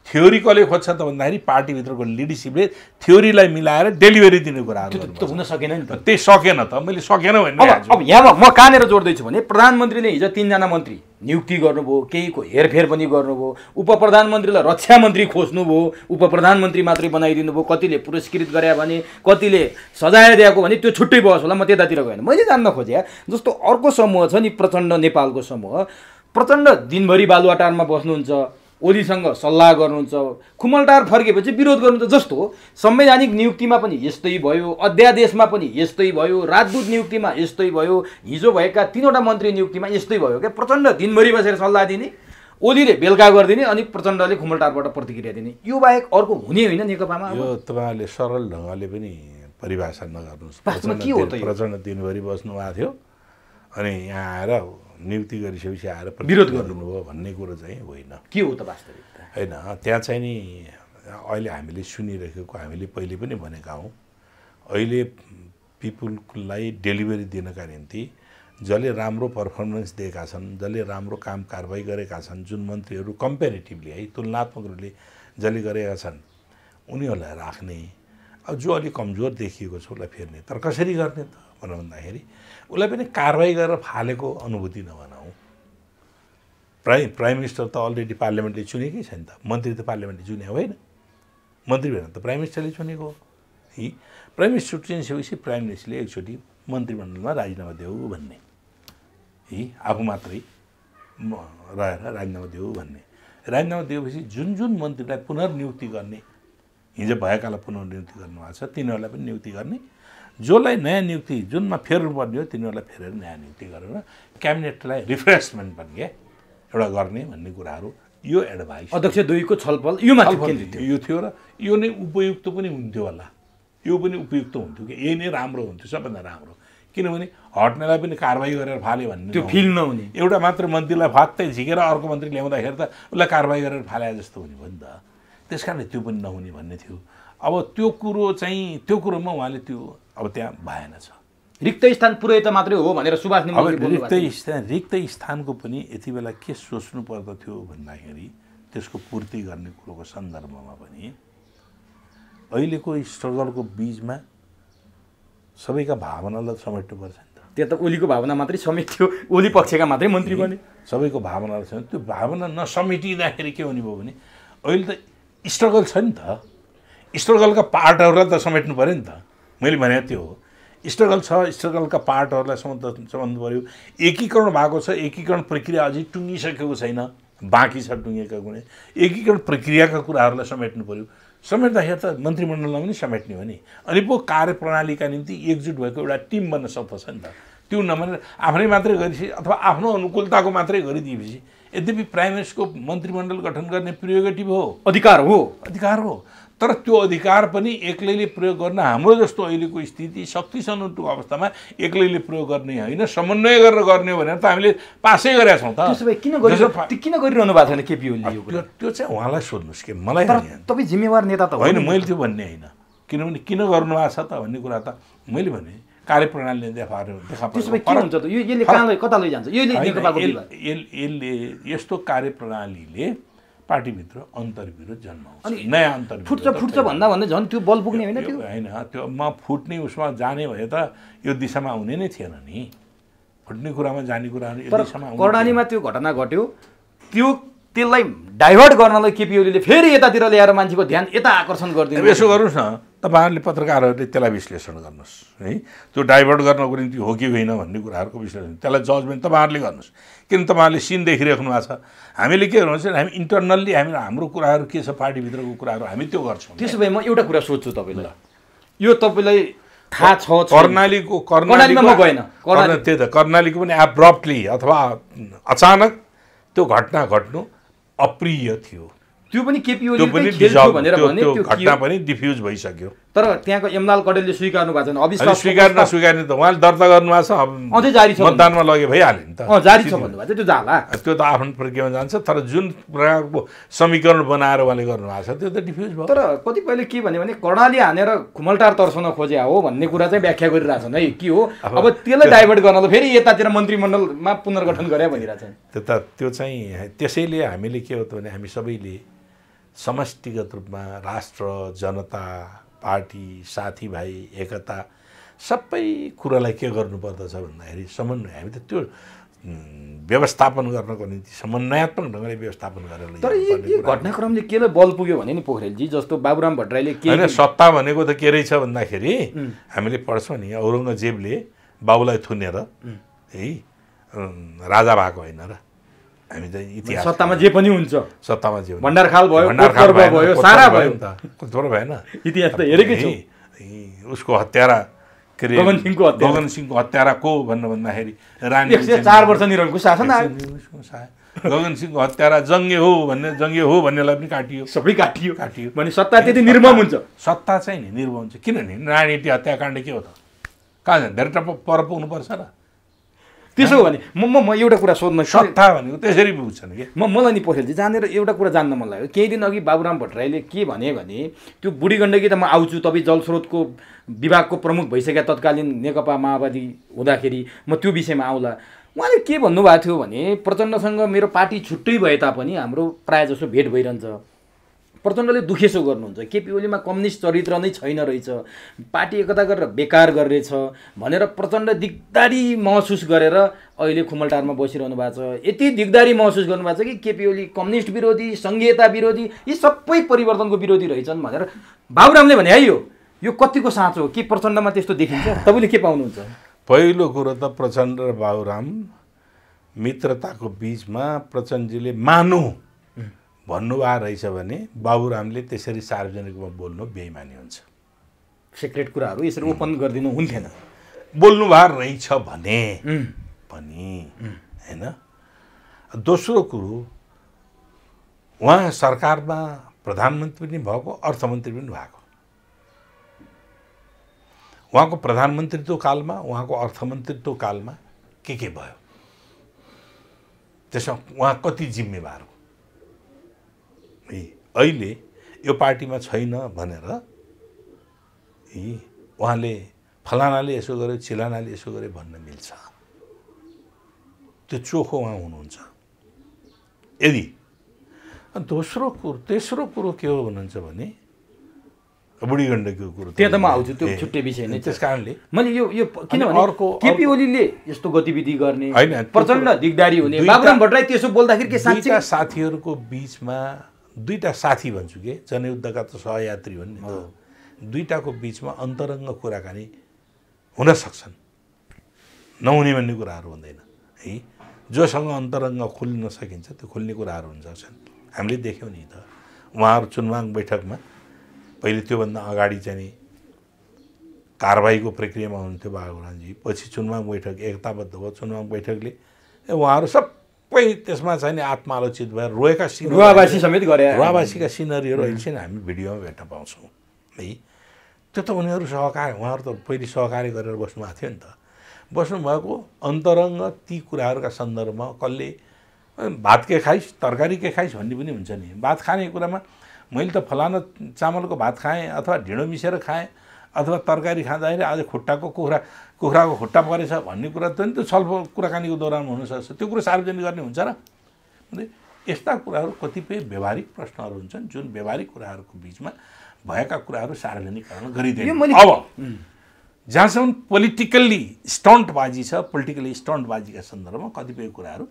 थ्योरी कसले खोज्छ त भन्दाखेरि पार्टीभित्रको लिडरसिपले थ्योरीलाई मिलाएर डेलिभरी दिने कुराहरू
त हुन सकेन नि त
त्यही सकेन त मैले सकेन भने
अब यहाँ म कहाँनिर जोड्दैछु भने प्रधानमन्त्रीले हिजो 3 जना मन्त्री नियुक्ति गर्नुभयो केहीको हेरफेर पनि गर्नुभयो उप प्रधानमन्त्रीलाई रक्षा मन्त्री खोज्नुभयो उप प्रधानमन्त्री मात्रै बनाइदिनु भयो कतिले पुरस्कृत गरे भने कतिले सजाय दिएको भने त्यो छुट्टै बहस होला म त्यतातिर गएन मैले जान्न खोजेँ जस्तो अर्को समूह छ नि प्रचण्ड नेपालको समूह प्रचण्ड दिनभरि बालुवाटारमा बस्नुहुन्छ ओलीसँग सल्लाह गर्नुहुन्छ खुमलटार फर्केपछि विरोध गर्नुहुन्छ जस्तो संवैधानिक नियुक्तिमा पनि यस्तै भयो अध्यादेशमा पनि यस्तै भयो राजदूत नियुक्तिमा यस्तै भयो हिजो भएका 3वटा मन्त्री नियुक्तिमा यस्तै भयो क्या प्रचण्ड दिनभरि बसेर सल्लाह दिने ओलीले बेलुका गरिदिने अनि प्रचण्डले खुमलटारबाट प्रतिक्रिया दिने यो बाहेक अर्को हुने होइन नेकपामा
यो तपाईँहरूले सरल ढङ्गले पनि परिभाषा नगर्नुहोस् प्रचण्ड दिनभरि बस्नुभएको थियो अनि यहाँ आएर नियुक्ति गरिसकेपछि आएर
विरोध गर्नुभयो
भन्ने कुरो चाहिँ होइन
के हो त वास्तविकता
होइन त्यहाँ चाहिँ नि अहिले हामीले सुनिरहेको हामीले पहिले पनि भनेका हौँ अहिले पिपुललाई डेलिभरी दिनका निम्ति जसले राम्रो पर्फर्मेन्स दिएका छन् जसले राम्रो काम कारबाही गरेका छन् जुन मन्त्रीहरू कम्पेरिटिभली है तुलनात्मक रूपले जसले गरेका छन् उनीहरूलाई राख्ने अब जो अलिक कमजोर देखिएको छ उसलाई फेर्ने तर कसरी गर्ने त भनेर भन्दाखेरि उसलाई पनि कारबाही गरेर फालेको अनुभूति नभनाऊ प्राइम मिनिस्टर त अलरेडी पार्लियामेन्टले चुनेकै छ नि त मन्त्री त पार्लियामेन्टले चुने होइन मन्त्री भएन त प्राइम मिनिस्टरले चुनेको है प्राइम मिनिस्टर चुनिसकेपछि प्राइम मिनिस्टरले एकचोटि मन्त्रीमण्डलमा राजीनामा देऊ भन्ने है आफू मात्रै रहेर राजीनामा देऊ भन्ने राजीनामा दिएपछि जुन जुन मन्त्रीलाई पुनर्नियुक्ति गर्ने हिजो भएकालाई पुनर्नियुक्ति गर्नुभएको छ तिनीहरूलाई पनि नियुक्ति गर्ने जसलाई नयाँ नियुक्ति जुनमा फेर्नुपर्ने हो तिनीहरूलाई फेरेर नयाँ नियुक्ति गरेर क्याबिनेटलाई रिफ्रेसमेन्ट पनि एउटा गर्ने भन्ने कुराहरू यो एडभाइस
अध्यक्ष दुईको छलफल यो माथि केन्द्रित
यो थियो र यो नै उपयुक्त पनि हुन्थ्यो होला यो पनि उपयुक्त हुन्थ्यो कि यही नै राम्रो हुन्थ्यो सबभन्दा राम्रो किनभने हट्नेलाई पनि कारबाही गरेर फाल्यो भन्ने
त्यो फिल नहुने
एउटा मात्र मन्त्रीलाई फात्तै झिकेर अर्को मन्त्री ल्याउँदाखेरि त उसलाई कारबाही गरेर फाले जस्तो हुने भयो नि त त्यस कारणले त्यो पनि नहुने भन्ने थियो अब त्यो कुरो चाहिँ त्यो कुरोमा उहाँले त्यो अब त्यहाँ भएन छ
रिक्त स्थान पुरै त मात्रै हो भनेर सुभाष
रिक्त स्थानको पनि यति बेला के सोच्नु पर्दथ्यो भन्दाखेरि त्यसको पूर्ति गर्ने कुरोको सन्दर्भमा पनि अहिलेको स्ट्रगलको बीचमा सबैका भावनालाई समेट्नुपर्छ नि त
त्यो त ओलीको भावना मात्रै समेट्यो ओली पक्षका मात्रै मन्त्री बने
सबैको भावनालाई समेट त्यो भावना नसमेटिँदाखेरि के हुने भयो भने अहिले त स्ट्रगल छ नि त स्ट्रगलका पार्टहरूलाई त समेट्नु पऱ्यो नि त मैले भने त्यो हो स्ट्रगल छ स्ट्रगलका पार्टहरूलाई सम्बन्ध पऱ्यो एकीकरण भएको छ एकीकरण प्रक्रिया अझै टुङ्गिसकेको छैन बाँकी छ टुङ्गेका कुनै एकीकरण प्रक्रियाका कुराहरूलाई समेट्नु पऱ्यो समेट्दाखेरि त मन्त्रीमण्डलमा पनि समेट्ने हो नि अनि पो कार्यप्रणालीका निम्ति एकजुट भएको एउटा टिम बन्न सक्दछ नि त त्यो नभनेर आफै मात्रै गरिसके अथवा आफ्नो अनुकूलताको मात्रै गरिदिएपछि यद्यपि प्राइम मिनिस्टरको मन्त्रीमण्डल गठन गर्ने प्रिरोगेटिभ हो
अधिकार हो
तर त्यो अधिकार पनि एक्लैले प्रयोग गर्न हाम्रो जस्तो अहिलेको स्थिति शक्ति सन्नुटु अवस्थामा एक्लैले प्रयोग गर्ने होइन समन्वय गरेर गर्ने हो भनेर त हामीले पासै गरेका छौँ त
त्यसो भए किन गरिरहनु भएको छैन केपी ओलीले
त्यो चाहिँ उहाँलाई सोध्नुहोस् कि मलाई
तपाईँ जिम्मेवार नेता त
होइन मैले त्यो भन्ने होइन किनभने किन गर्नुभएको छ त भन्ने कुरा त मैले भने कार्यप्रणालीले
त्यसो भए के हुन्छ त यसले कता लैजान्छ
यसले यस्तो कार्यप्रणालीले पार्टीभित्र अन्तर्विरोध जन्माउँछ नयाँ अन्तर्विरोध
फुट्छ भन्दा झन् त्यो बल पुग्ने होइन त्यो
होइन त्यो म फुट्ने उसमा जाने भए त यो दिशामा हुने नै थिएन नि फुट्ने कुरामा जाने कुराहरू यो दिशामा
कर्णालीमा त्यो घटना घट्यो त्यसलाई डाइभर्ट गर्नलाई केपी ओलीले फेरि यतातिर ल्याएर मान्छेको ध्यान यता आकर्षण गरिदिनु
यसो गर्नुहोस् न तपाईँहरूले पत्रकारहरूले त्यसलाई विश्लेषण गर्नुहोस् है त्यो डाइभर्ट गर्नको निम्ति हो कि होइन भन्ने कुराहरूको विश्लेषण त्यसलाई जजमेन्ट तपाईँहरूले गर्नुहोस् किन तपाईँहरूले सिन देखिराख्नु भएको छ हामीले के गर्नु भने हामी इन्टरनल्ली हाम्रो कुराहरू के छ पार्टीभित्रको कुराहरू हामी त्यो गर्छौँ
त्यसो भए म एउटा कुरा सोध्छु तपाईँलाई यो तपाईँलाई थाहा छ
कर्णालीको
कर्णालीमा गएन
त्यही त कर्णालीको पनि एब्रप्टली अथवा अचानक त्यो घटना घट्नु अप्रिय थियो।
त्यो पनि केपी ओलीले खेल्थ्यो भनेर भने
त्यो घटना पनि डिफ्युज भइसक्यो।
तर त्यहाँको एमलाल कडेलले स्वीकार्नु भएको छैन। अविश्वास
स्वीकार नस्वीकार्ने त उहाँले दर्ता गर्नुभएको छ,
अझै जारी छ,
मतदानमा लगे भइहाल्यो नि त।
जारी छ भन्नुभएको छ, त्यो जाला,
त्यो त आफ्नो प्रक्रियामा जान्छ। तर जुन प्रकारको समीकरण बनाएर उहाँले गर्नुभएको छ त्यो त डिफ्युज भयो।
तर कतिपयले के भने कर्णाली हानेर खुमलटार तर्साउन खोजे हो भन्ने कुरा चाहिँ व्याख्या गरिरहेछन् है। के हो अब त्यसलाई डाइभर्ट गर्न फेरि यतातिर मन्त्रीमण्डलमा पुनर्गठन गरे भनिरहेछन्।
त्यो चाहिँ त्यसैले हामीले के हो त भने हामी सबैले समष्टिगत रूपमा राष्ट्र, जनता, पार्टी, साथीभाइ, एकता सबै कुरालाई के गर्नुपर्दछ भन्दाखेरि समन्वय, हामी त त्यो व्यवस्थापन गर्नको निम्ति समन्वयात्मक ढङ्गले व्यवस्थापन गरेर।
तर यो घटनाक्रमले केले बल पुग्यो भने नि पोखरेलजी जस्तो बाबुराम भट्टराईले के
होइन, सत्ता भनेको त के रहेछ भन्दाखेरि हामीले पढ्छौँ नि, औरङ्गजेबले बाबुलाई थुनेर है राजा भएको होइन र। हामी त इतिहास
सत्तामा जे पनि हुन्छ,
सत्तामा जे
भण्डारखाल भयो, भयो, सारा भयो
नि त, थोरै भएन।
इतिहास त हेरेकै छु।
उसको हत्यारा के अरे गगन सिंहको हत्यारा को भन्दाखेरि रानी
104 वर्ष निरङ्कुश शासन आयो।
गगन सिंहको हत्यारा जङ्गे हो भन्नेलाई पनि काटियो, सबै काटियो
भने सत्ता त्यति निर्मम हुन्छ।
सत्ता चाहिँ नि निर्मम हुन्छ। किनभने राजनीति हत्याकाण्ड के हो त, कहाँ जाने, धेरै पर पुग्नुपर्छ र।
त्यसो हो भने म एउटा कुरा सोध्न,
सत्ता भनेको त्यसरी बुझ्छन् कि
मलाई नि पोखरेलजी जानेर एउटा कुरा जान्न मन लाग्यो। केही दिन अघि बाबुराम भट्टराईले के भने त्यो बुढी गण्डकी त म आउँछु, तपाईँ जलस्रोतको विभागको प्रमुख भइसक्यो तत्कालीन नेकपा माओवादी हुँदाखेरि, म त्यो विषयमा आउँला। उहाँले के भन्नुभएको थियो भने प्रचण्डसँग मेरो पार्टी छुट्टै भए तापनि हाम्रो प्रायः जसो भेट भइरहन्छ, प्रचण्डले दुखेसो गर्नुहुन्छ, केपी ओलीमा कम्युनिस्ट चरित्र नै छैन रहेछ, पार्टी एकता गरेर बेकार गरेछ भनेर प्रचण्ड दिगदारी महसुस गरेर अहिले खुमलटारमा बसिरहनु भएको छ। यति दिगदारी महसुस गर्नुभएको छ कि केपी ओली कम्युनिस्ट विरोधी, सङ्घीयता विरोधी, यी सबै परिवर्तनको विरोधी रहेछन् भनेर बाबुरामले भने है। यो कतिको साँचो हो? के प्रचण्डमा त्यस्तो देखिन्छ? तपाईँले के पाउनुहुन्छ?
पहिलो कुरो त प्रचण्ड र बाबुराम मित्रताको बिचमा प्रचण्डजीले मानु भन्नुभएको रहेछ भने बाबुरामले त्यसरी सार्वजनिकमा बोल्नु बेइमानी हुन्छ।
सिक्रेट कुराहरू यसरी ओपन गरिदिनु हुन्थेन।
बोल्नुभएको रहेछ भने पनि होइन। दोस्रो कुरो, उहाँ सरकारमा प्रधानमन्त्री पनि भएको, अर्थमन्त्री पनि भएको। उहाँको प्रधानमन्त्रीत्व कालमा, उहाँको अर्थमन्त्रीत्व कालमा के भयो, त्यसमा उहाँ कति जिम्मेवार हो। अहिले यो पार्टीमा छैन भनेर उहाँले फलानाले यसो गर्यो, चिलानाले यसो गर्यो भन्न मिल्छ? त्यो चोखो उहाँ हुनुहुन्छ यदि। तेस्रो कुरो के हो भन्नुहुन्छ भने बुढी गण्डकीको कुरो,
त्यहाँ त म आउँछु, त्यो छुट्टै विषय नै।
त्यस कारणले
मैले यो किनभने अर्को केपी ओलीले यस्तो गतिविधि गर्ने, प्रचण्ड दिगदारी हुने, बाबुराम भट्टराई त्यसो बोल्दाखेरि के साँच्चै
साथीहरूको बिचमा, दुईटा साथी भन्छु के, जनयुद्धका त सहयात्री हुन् नि, दुईटाको बिचमा अन्तरङ्ग कुराकानी हुन सक्छन्, नहुने भन्ने कुराहरू हुँदैन है। जोसँग अन्तरङ्ग खुल्न सकिन्छ त्यो खुल्ने कुराहरू हुन सक्छन्। हामीले देख्यौँ नि त, उहाँहरू चुनवाङ बैठकमा पहिले त्योभन्दा अगाडि चाहिँ नि कारबाहीको प्रक्रियामा हुनुहुन्थ्यो बाबुरामजी, पछि चुनवाङ बैठक एकताबद्ध भयो। चुनवाङ बैठकले उहाँहरू सबै त्यसमा चाहिँ नि आत्मालोचित भएर रोएका सिन,
रुवावासी समेत गरे,
रुवावासीका सिनरीहरू अहिले चाहिँ हामी भिडियोमा भेट्न पाउँछौँ है। त्यो त उनीहरू सहकारी, उहाँहरू त पहिले सहकारी गरेर बस्नुभएको थियो नि त। बस्नुभएको अन्तरङ्ग ती कुराहरूका सन्दर्भमा कसले भात के खाइस्, तरकारी के खाइस् भन्ने पनि हुन्छ नि। भात खाने कुरामा मैले त फलाना चामलको भात खाएँ अथवा ढिँडो मिसेर खाएँ अथवा तरकारी खाँदाखेरि आज खुट्टाको कुखुराको खुट्टा परेछ भन्ने कुरा त नि त्यो छलफल कुराकानीको दौरानमा हुनसक्छ। त्यो कुरो सार्वजनिक गर्ने हुन्छ र? यस्ता कुराहरू कतिपय व्यवहारिक प्रश्नहरू हुन्छन् जुन व्यवहारिक कुराहरूको बिचमा भएका कुराहरू सार्वजनिकरण गरिँदैन। अब जहाँसम्म पोलिटिकल्ली स्टन्टबाजी छ, पोलिटिकली स्टन्टबाजीका सन्दर्भमा कतिपय कुराहरू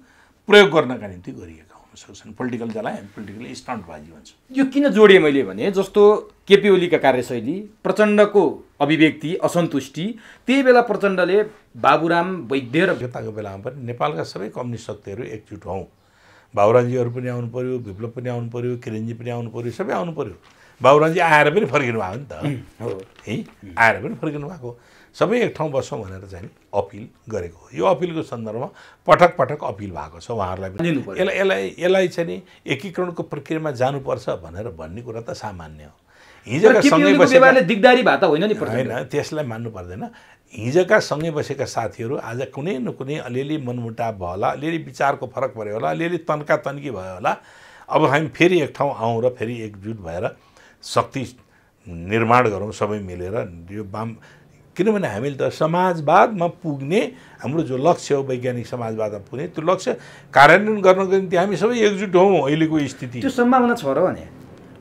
प्रयोग गर्नका निम्ति गरिएका हुन सक्छन्। पोलिटिकल जसलाई हामी पोलिटिकली स्टन्टबाजी भन्छ। यो
किन जोडिए मैले भने जस्तो केपी ओलीका कार्यशैली, प्रचण्डको अभिव्यक्ति, असन्तुष्टि, त्यही बेला प्रचण्डले बाबुराम वैद्य र
व्यताको बेलामा पनि नेपालका सबै कम्युनिस्ट शक्तिहरू एकजुट हौँ। बाबुरामजीहरू पनि आउनु पऱ्यो, विप्लव पनि आउनु पऱ्यो, किरणजी पनि आउनु पऱ्यो, सबै आउनु पऱ्यो। बाबुरामजी आएर पनि फर्किनु भएको नि त
हो
है आएर पनि फर्किनु भएको सबै एक ठाउँ बस्छौँ भनेर चाहिँ अपिल गरेको हो यो अपिलको सन्दर्भमा पटक पटक अपिल भएको छ उहाँहरूलाई पनि यसलाई चाहिँ नि एकीकरणको प्रक्रियामा जानुपर्छ भनेर भन्ने कुरा त सामान्य हो हिजोका सँगै बसेका
दिगदारी भए त होइन नि
होइन त्यसलाई मान्नु पर्दैन हिजोका सँगै बसेका साथीहरू आज कुनै न कुनै अलिअलि मनमुटाव भयो होला अलिअलि विचारको फरक पऱ्यो होला अलिअलि तन्का तन्की भयो होला अब हामी फेरि एक ठाउँ आउँ र फेरि एकजुट भएर शक्ति निर्माण गरौँ सबै मिलेर यो किनभने हामीले त समाजवादमा पुग्ने हाम्रो जो लक्ष्य हो वैज्ञानिक समाजवादमा पुग्ने त्यो लक्ष्य कार्यान्वयन गर्नको निम्ति हामी सबै एकजुट हौँ अहिलेको स्थिति
त्यो सम्भावना छ र भने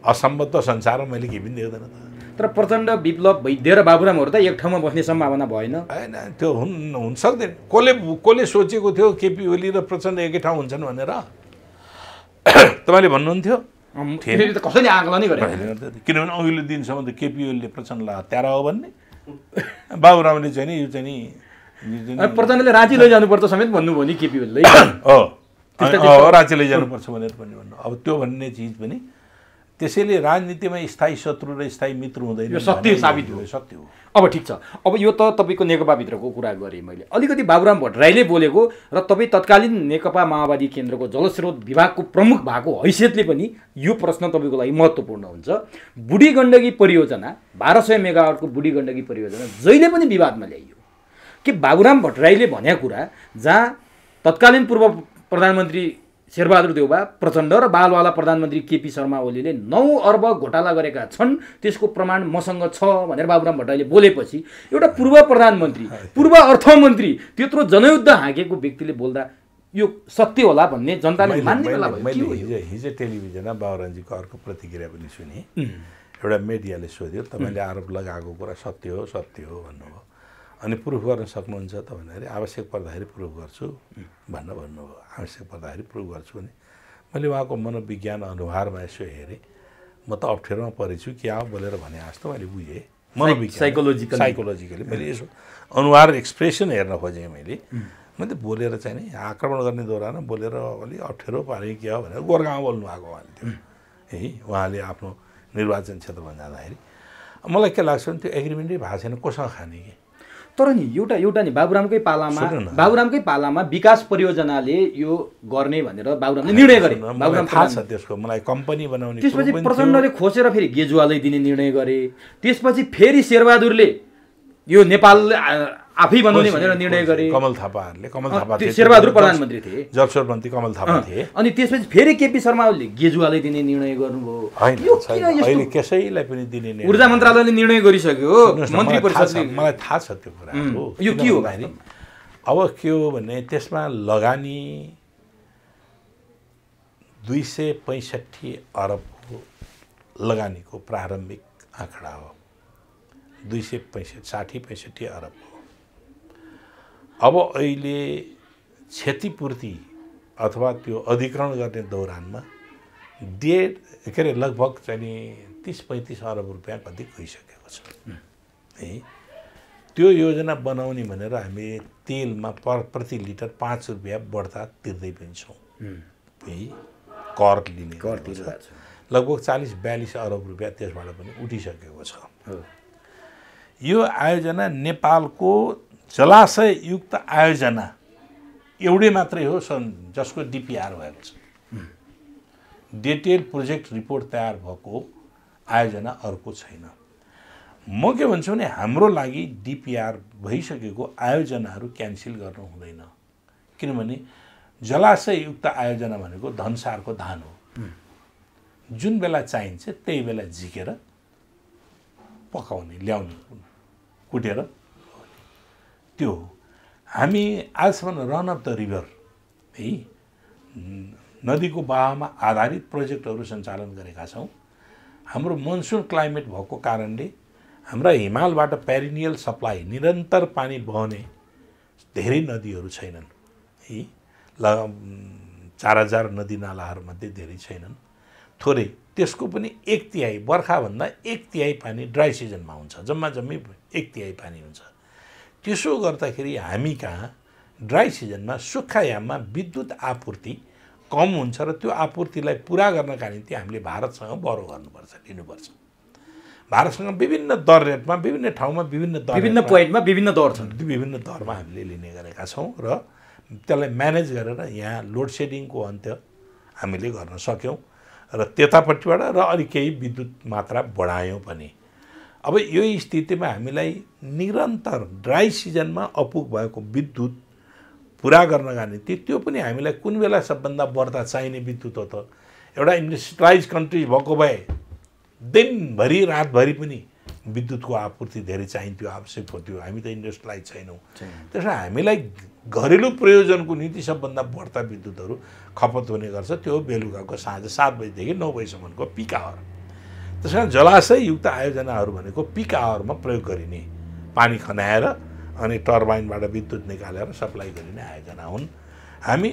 असम्भव त संसारमा मैले केही पनि देख्दैन त
तर प्रचण्ड विप्लव वैद्य र बाबुरामहरू त एक ठाउँमा बस्ने सम्भावना भएन
होइन त्यो हुन सक्दैन कसले सोचेको थियो केपी ओली र प्रचण्ड एकै ठाउँ हुन्छन् भनेर तपाईँले भन्नुहुन्थ्यो
कसैले आकलनै गरे
किनभने अघिल्लो दिनसम्म त केपी ओलीले प्रचण्डलाई हत्यारा हो भन्ने बाबुरामले चाहिँ नि यो चाहिँ नि
प्रचण्डले राँची लैजानुपर्छ समेत भन्नुभयो नि केपी ओलीले
राँची लैजानुपर्छ भनेर पनि भन्नु अब त्यो भन्ने चिज पनि त्यसैले राजनीतिमा स्थायी शत्रु र स्थायी मित्र हुँदैन
सत्य साबित हो
सत्य हो
अब ठिक छ अब यो त तपाईँको नेकपाभित्रको कुरा गरेँ मैले अलिकति बाबुराम भट्टराईले बोलेको र तपाईँ तत्कालीन नेकपा माओवादी केन्द्रको जलस्रोत विभागको प्रमुख भएको हैसियतले पनि यो प्रश्न तपाईँको लागि महत्त्वपूर्ण हुन्छ बुढी गण्डकी परियोजना 1200 मेगावाटको बुढी गण्डकी परियोजना जहिले पनि विवादमा ल्याइयो कि बाबुराम भट्टराईले भनेको कुरा जहाँ तत्कालीन पूर्व प्रधानमन्त्री शेरबहादुर देउबा प्रचण्ड र बालवाला प्रधानमन्त्री केपी शर्मा ओलीले 9 अर्ब घोटाला गरेका छन् त्यसको प्रमाण मसँग छ भनेर बाबुराम भट्टराईले बोलेपछि एउटा पूर्व प्रधानमन्त्री पूर्व अर्थमन्त्री त्यत्रो जनयुद्ध हाँकेको व्यक्तिले बोल्दा यो सत्य होला भन्ने जनताले मान्ने बेला भयो
हिजो टेलिभिजनमा बाबुरामजीको अर्को प्रतिक्रिया पनि सुने एउटा मिडियाले सोध्यो तपाईँले आरोप लगाएको कुरा सत्य हो भन्नुभयो अनि प्रुफ गर्न सक्नुहुन्छ त भन्दाखेरि आवश्यक पर्दाखेरि प्रुफ गर्छु भनेर भन्नुभयो आवश्यक पर्दाखेरि प्रुफ गर्छु भने मैले उहाँको मनोविज्ञान अनुहारमा यसो हेरेँ म त अप्ठ्यारोमा परेछु क्या हो बोलेर भने जस्तो मैले बुझेँ मनोविज्ञान साइकोलोजिकली मैले यसो अनुहार एक्सप्रेसन हेर्न खोजेँ मैले बोलेर चाहिँ नि आक्रमण गर्ने दौरान बोलेर अलि अप्ठ्यारो पारेँ क्या हो भनेर गोरगाउँमा बोल्नु भएको उहाँले त्यो है उहाँले आफ्नो निर्वाचन क्षेत्रमा जाँदाखेरि मलाई के लाग्छ भने त्यो एग्रिमेन्टै भएको छैन कोसँग खाने कि
तर नि एउटा नि बाबुरामकै पालामा विकास परियोजनाले यो गर्ने भनेर बाबुरामले निर्णय गरे
बाबुराम थाहा छ त्यसको मलाई कम्पनी बनाउने
त्यसपछि प्रचण्डले खोसेर फेरि गेजुवालै दिने निर्णय गरे त्यसपछि फेरि शेरबहादुरले यो नेपाल आफै बनाउने भनेर निर्णय गरे
कमल थापा थिए
शेरबहादुर प्रधानमन्त्री थिए
जलस्रोत मन्त्री कमल थापा थिए
अनि त्यसपछि फेरि केपी शर्मा ओलीले गेजुवालै दिने निर्णय गर्नुभयो
अहिले कसैलाई पनि दिने
ऊर्जा मन्त्रालयले निर्णय गरिसक्यो मन्त्री परिषदले
मलाई थाहा छ त्यो कुरा
यो के हो
अब के हो भने त्यसमा लगानी 265 अरबको लगानीको प्रारम्भिक आँकडा हो 265 अरब हो अब अहिले क्षतिपूर्ति अथवा त्यो अधिग्रहण गर्ने दौरानमा लगभग चाहिँ 30-35 अरब रुपियाँ कति गइसकेको छ है त्यो योजना बनाउने भनेर हामी तेलमा प्रति लिटर 5 रुपियाँ बढ्ता तिर्दै पनि छौँ है कर लिने लगभग 40-42 अरब रुपियाँ त्यसबाट पनि उठिसकेको छ यो आयोजना नेपालको जलाशययुक्त आयोजना एउटै मात्रै हो जसको डिपिआर भएको छ डिटेल प्रोजेक्ट रिपोर्ट तयार भएको आयोजना अर्को छैन म के भन्छु भने हाम्रो लागि डिपिआर भइसकेको आयोजनाहरू क्यान्सल गर्नु हुँदैन किनभने जलाशययुक्त आयोजना भनेको धनसारको धान हो जुन बेला चाहिन्छ त्यही बेला झिकेर पकाउने ल्याउने कुटेर त्यो हामी आजसम्म रन अफ द रिभर है नदीको बहावमा आधारित प्रोजेक्टहरू सञ्चालन गरेका छौँ हाम्रो मनसुन क्लाइमेट भएको कारणले हाम्रा हिमालबाट पेरिनियल सप्लाई निरन्तर पानी बहने धेरै नदीहरू छैनन् है 4000 नदी नालाहरूमध्ये धेरै छैनन् थोरै त्यसको पनि 1/3 बर्खाभन्दा 1/3 पानी ड्राई सिजनमा हुन्छ जम्मी 1/3 पानी हुन्छ त्यसो गर्दाखेरि हामी कहाँ ड्राई सिजनमा सुक्खा याममा विद्युत आपूर्ति कम हुन्छ र त्यो आपूर्तिलाई पुरा गर्नका निम्ति हामीले भारतसँग बरो गर्नुपर्छ लिनुपर्छ भारतसँग विभिन्न दर रेटमा विभिन्न ठाउँमा
विभिन्न पोइन्टमा विभिन्न दर छन्।
विभिन्न दरमा हामीले लिने गरेका छौँ र त्यसलाई म्यानेज गरेर यहाँ लोड सेडिङको अन्त्य हामीले गर्न सक्यौँ र त्यतापट्टिबाट र अलिक केही विद्युत मात्रा बढायौँ पनि। अब यो स्थितिमा हामीलाई निरन्तर ड्राई सिजनमा अपुग भएको विद्युत पुरा गर्नका निम्ति त्यो पनि हामीलाई कुन बेला सबभन्दा बढ्ता चाहिने विद्युत हो त? एउटा इन्डस्ट्रियलाइज कन्ट्री भएको भए दिनभरि रातभरि पनि विद्युतको आपूर्ति धेरै चाहिन्थ्यो, आवश्यक हुन्थ्यो। हामी त इन्डस्ट्रियलाइज छैनौँ। त्यसमा हामीलाई घरेलु प्रयोजनको निम्ति सबभन्दा बढ्ता विद्युतहरू खपत हुने गर्छ। त्यो बेलुकाको साँझ 7 बजीदेखि 9 बजीसम्मको पिक आवर। त्यस कारण जलाशययुक्त आयोजनाहरू भनेको पिक आवरमा प्रयोग गरिने, पानी खनाएर अनि टर्बाइनबाट विद्युत निकालेर सप्लाई गरिने आयोजना हुन्। हामी